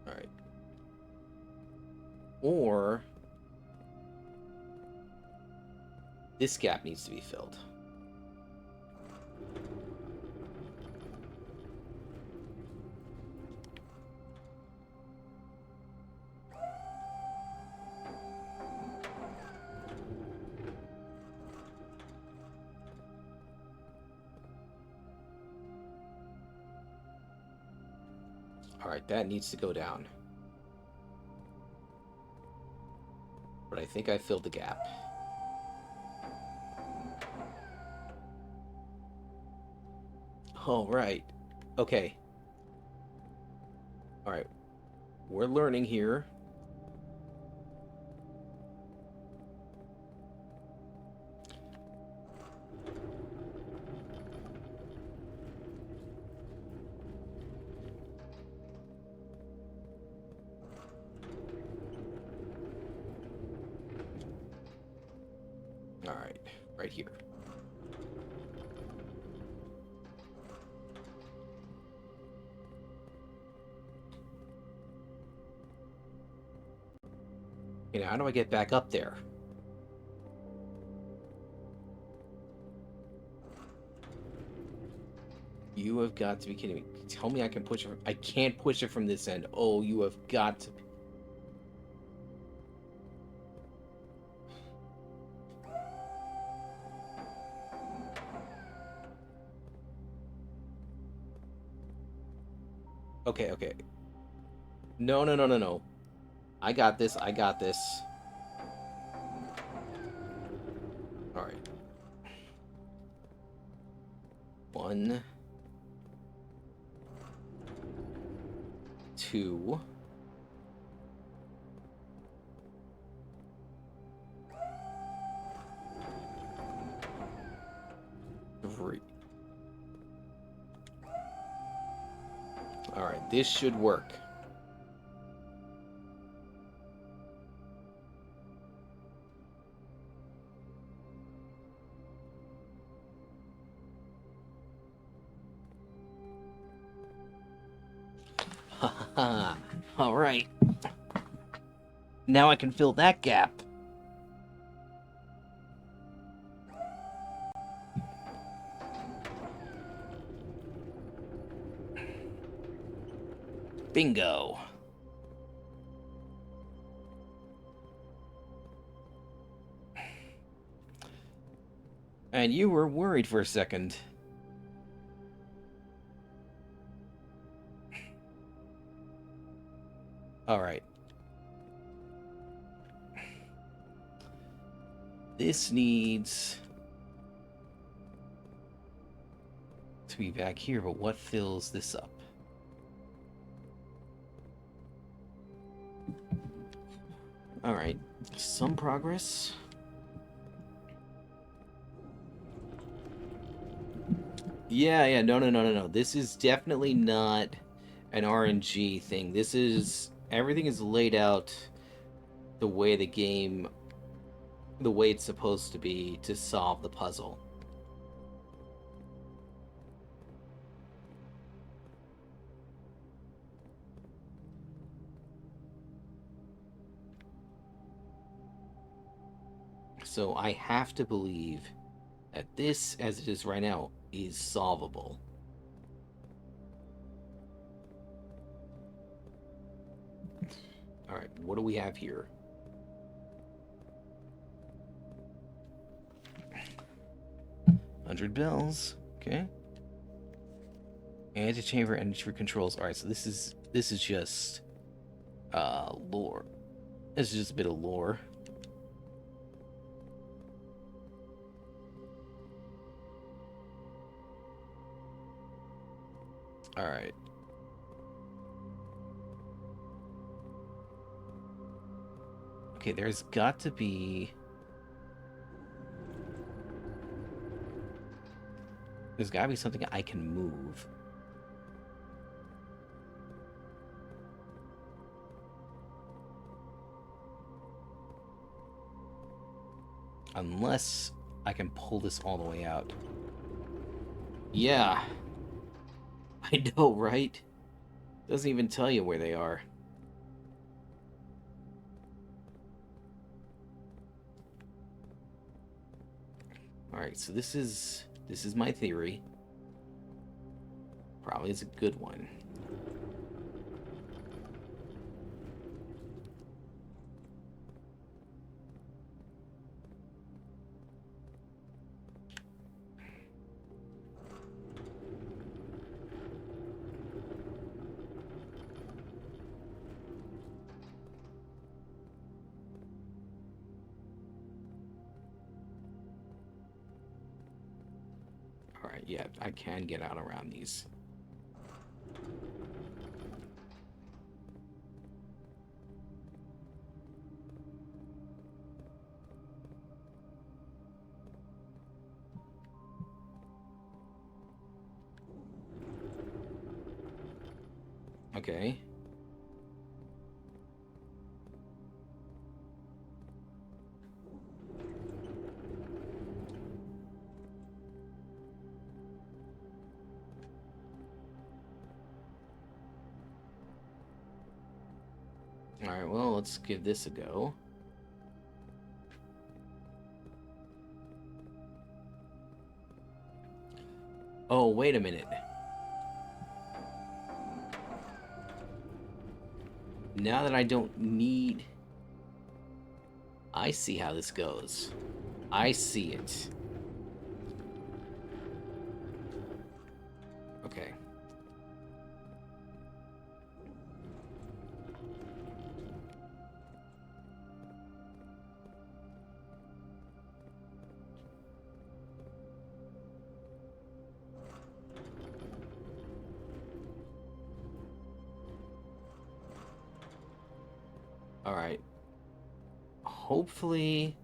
Alright. Or this gap needs to be filled. Alright, that needs to go down. But I think I filled the gap. All right. Okay. All right. We're learning here. All right. Right here. Okay, now how do I get back up there? You have got to be kidding me. Tell me I can push it. I can't push it from this end. Oh, you have got to. Okay, okay. No, no, no, no, no. I got this. I got this. All right. 1, 2. 3. All right, this should work. Ha ha ha. All right. Now I can fill that gap. Bingo. And you were worried for a second. All right. This needs to be back here, but what fills this up? All right. Some progress. Yeah, no. This is definitely not an RNG thing. This is... Everything is laid out the way the game... The way it's supposed to be to solve the puzzle. So I have to believe that this, as it is right now, is solvable. Alright, what do we have here? $100 okay. Antechamber energy controls. Alright, so this is just lore. This is just a bit of lore. Alright. Okay, there's got to be... There's got to be something I can move. Unless I can pull this all the way out. Yeah. I know, right? Doesn't even tell you where they are. Alright, so this is my theory. Probably is a good one. Alright, yeah, I can get out around these. Okay. Alright, well, let's give this a go. Oh, wait a minute. Now that I don't need... I see how this goes. I see it. Okay. Alright. Hopefully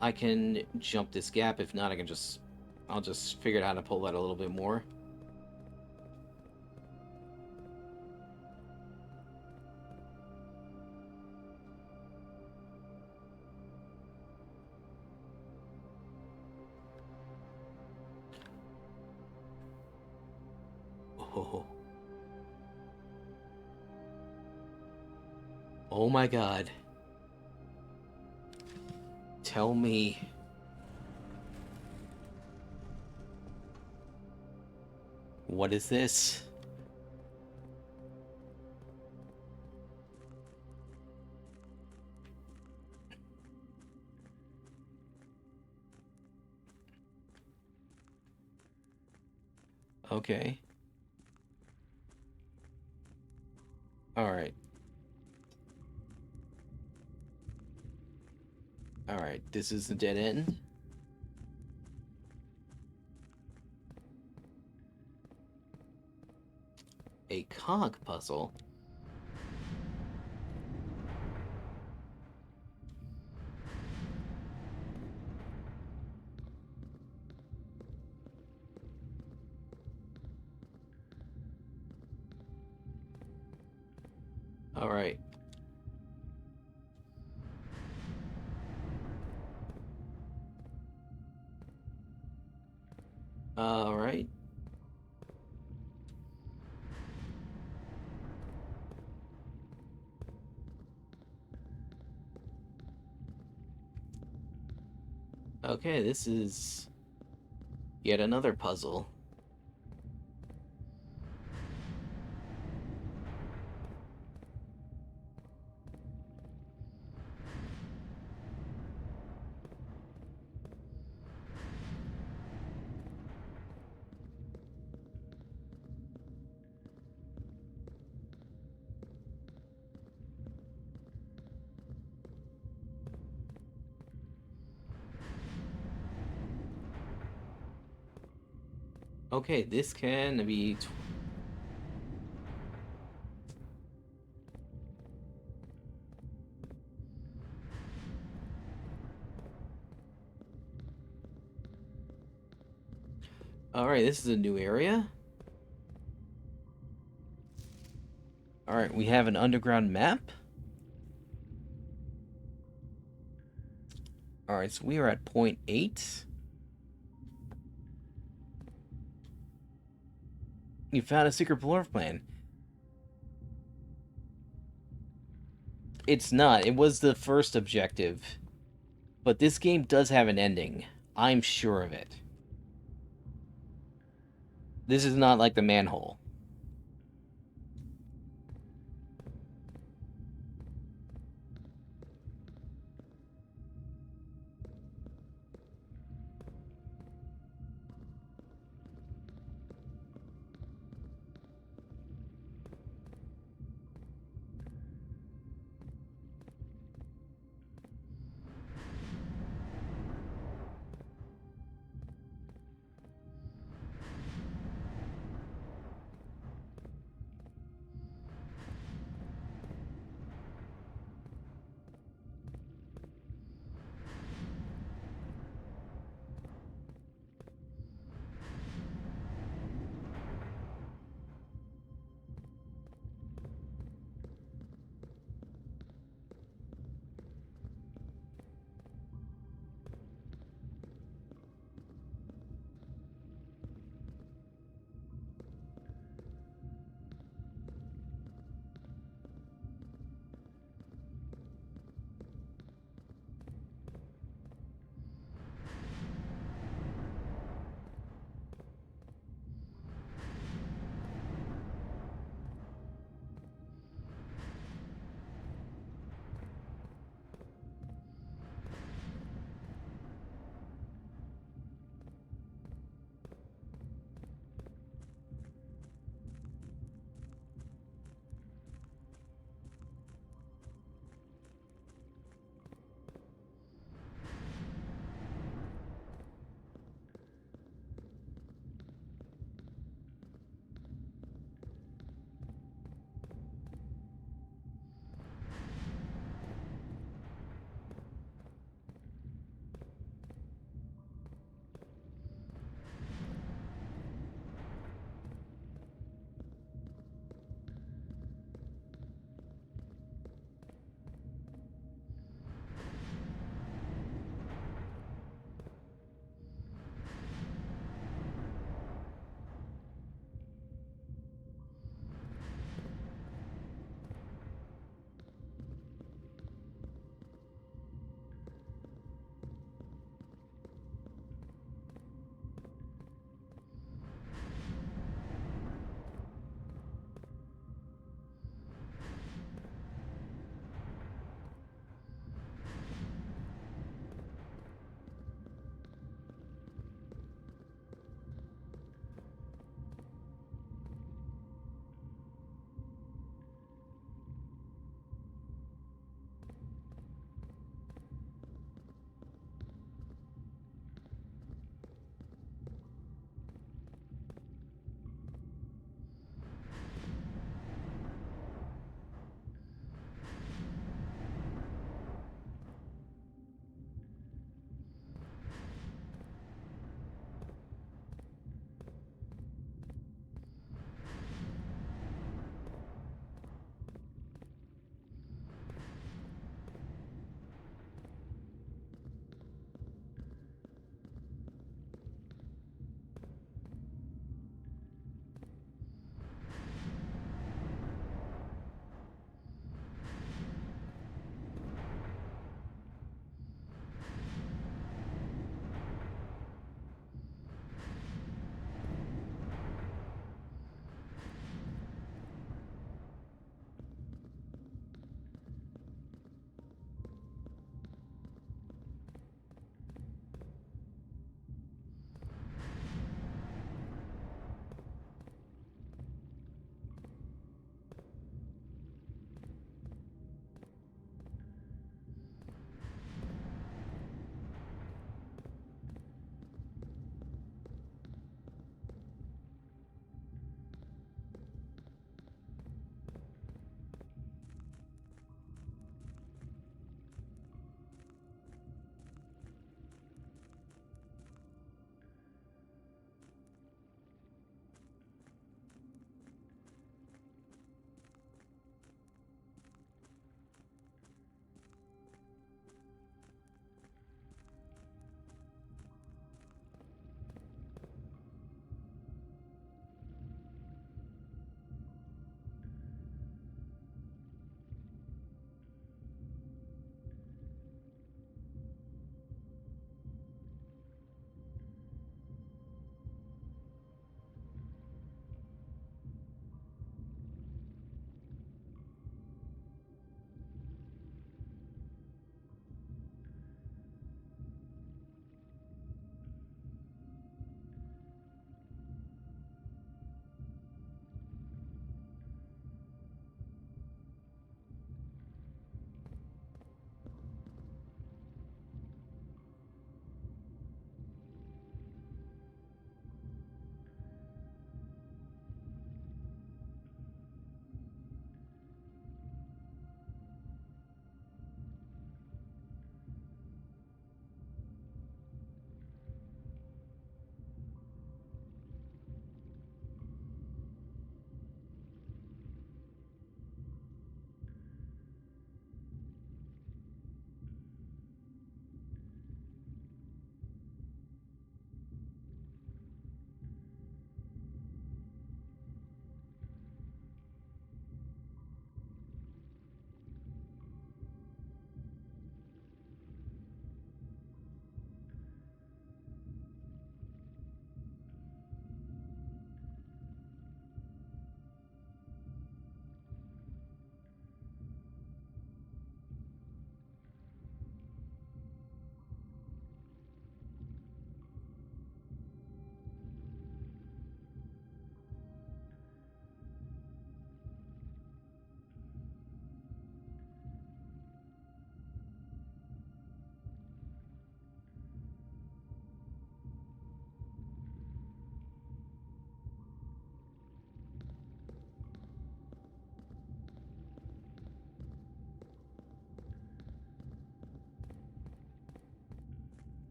I can jump this gap. If not, I can just... I'll just figure out how to pull that a little bit more. Oh. Oh my god. Tell me. What is this? Okay. Alright. Alright, this is the dead end. A cog puzzle? Alright. Alright. Okay, this is yet another puzzle. Okay, this can be... Alright, this is a new area. Alright, we have an underground map. Alright, so we are at point 8. You found a secret floor plan. It's not. It was the first objective. But this game does have an ending. I'm sure of it. This is not like the manhole.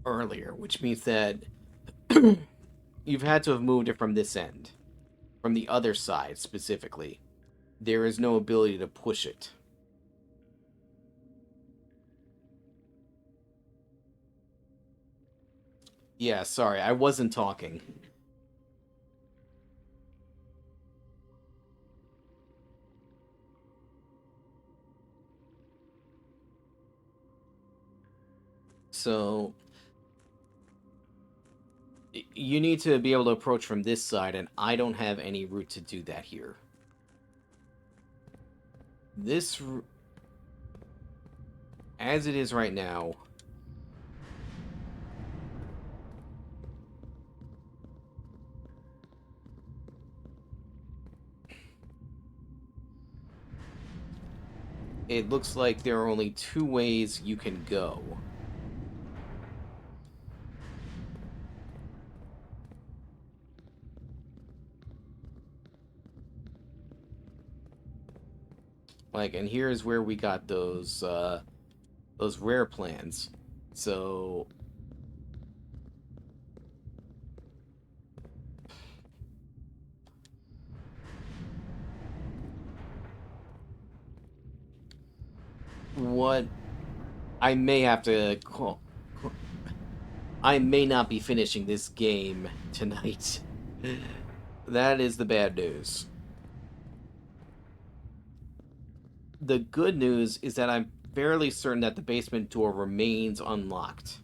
earlier, which means that you've had to have moved it from this end, from the other side specifically. There is no ability to push it. Yeah, sorry, I wasn't talking. So, you need to be able to approach from this side, and I don't have any route to do that here. This, as it is right now, it looks like there are only two ways you can go. Like, and here's where we got those rare plans. So, what I may have to call. I may not be finishing this game tonight. That is the bad news. The good news is that I'm fairly certain that the basement door remains unlocked.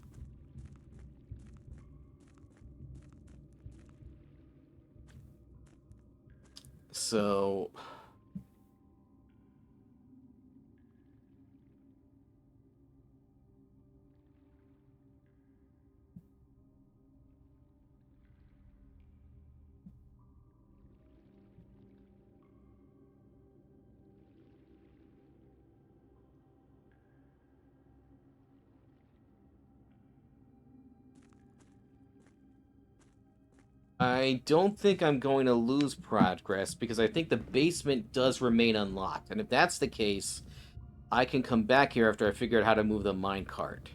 So, I don't think I'm going to lose progress because I think the basement does remain unlocked. And if that's the case, I can come back here after I figure out how to move the minecart.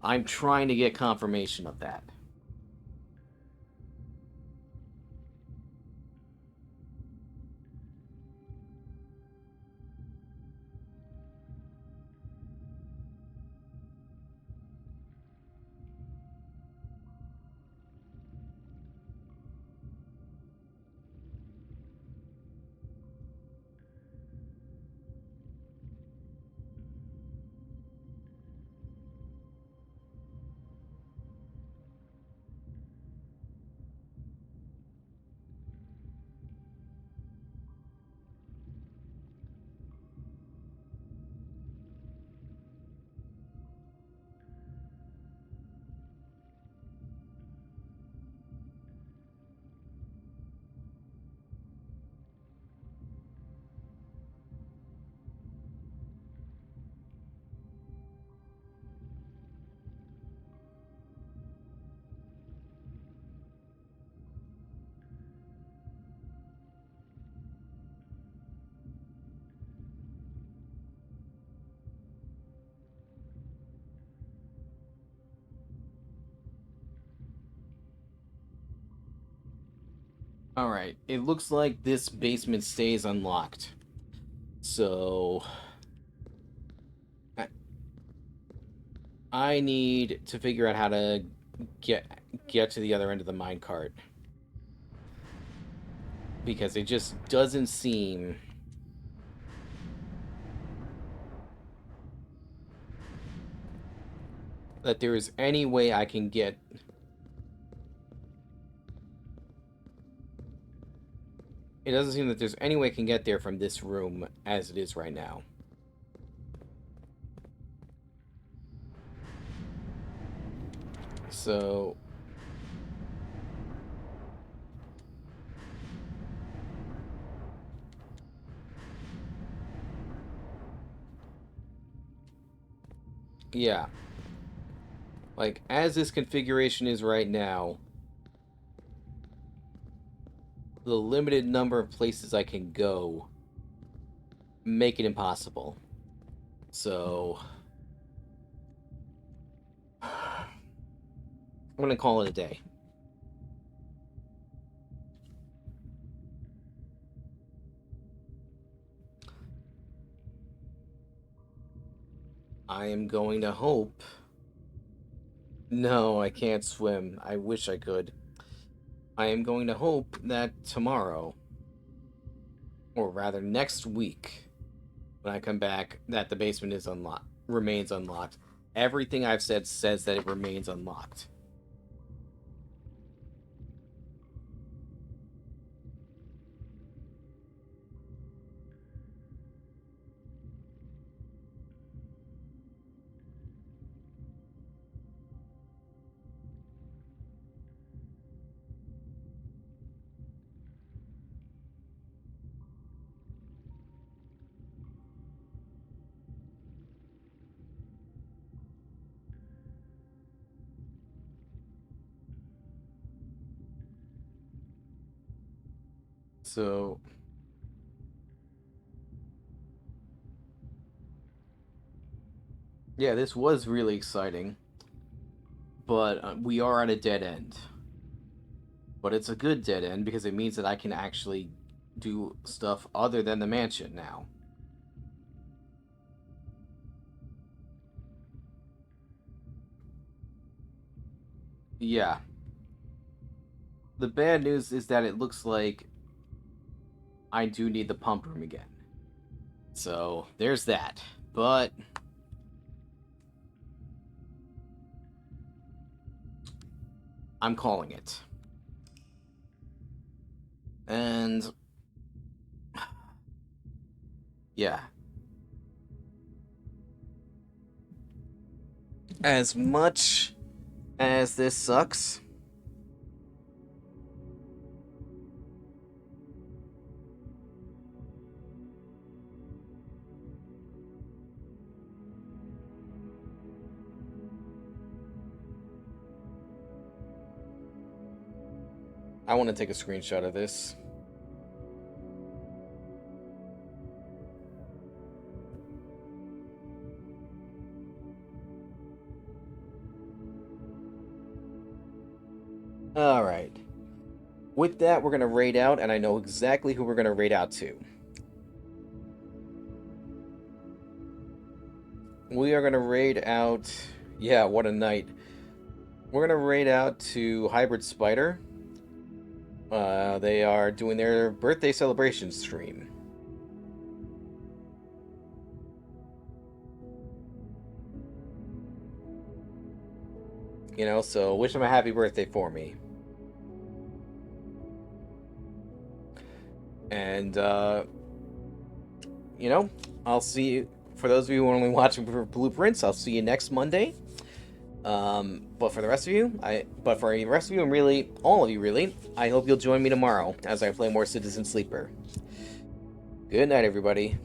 I'm trying to get confirmation of that. Alright, it looks like this basement stays unlocked. So, I need to figure out how to get to the other end of the minecart. Because it just doesn't seem that there is any way I can get. It doesn't seem that there's any way I can get there from this room as it is right now. So, yeah. Like, as this configuration is right now, the limited number of places I can go make it impossible. So, I'm gonna call it a day. I am going to hope. No, I can't swim. I wish I could. I am going to hope that tomorrow, or rather next week, when I come back, that the basement is unlocked, remains unlocked. Everything I've said says that it remains unlocked. So, yeah, this was really exciting, but we are at a dead end. But it's a good dead end because it means that I can actually do stuff other than the mansion now. Yeah. The bad news is that it looks like I do need the pump room again. So, there's that. But I'm calling it. And yeah. As much as this sucks, I want to take a screenshot of this. Alright. With that, we're going to raid out, and I know exactly who we're going to raid out to. We are going to raid out... Yeah, what a night. We're going to raid out to Hybrid Spider. They are doing their birthday celebration stream. You know, so wish them a happy birthday for me. And, you know, I'll see you. For those of you who are only watching for Blueprince, I'll see you next Monday. But for the rest of you, and really, all of you really, I hope you'll join me tomorrow as I play more Citizen Sleeper. Good night, everybody.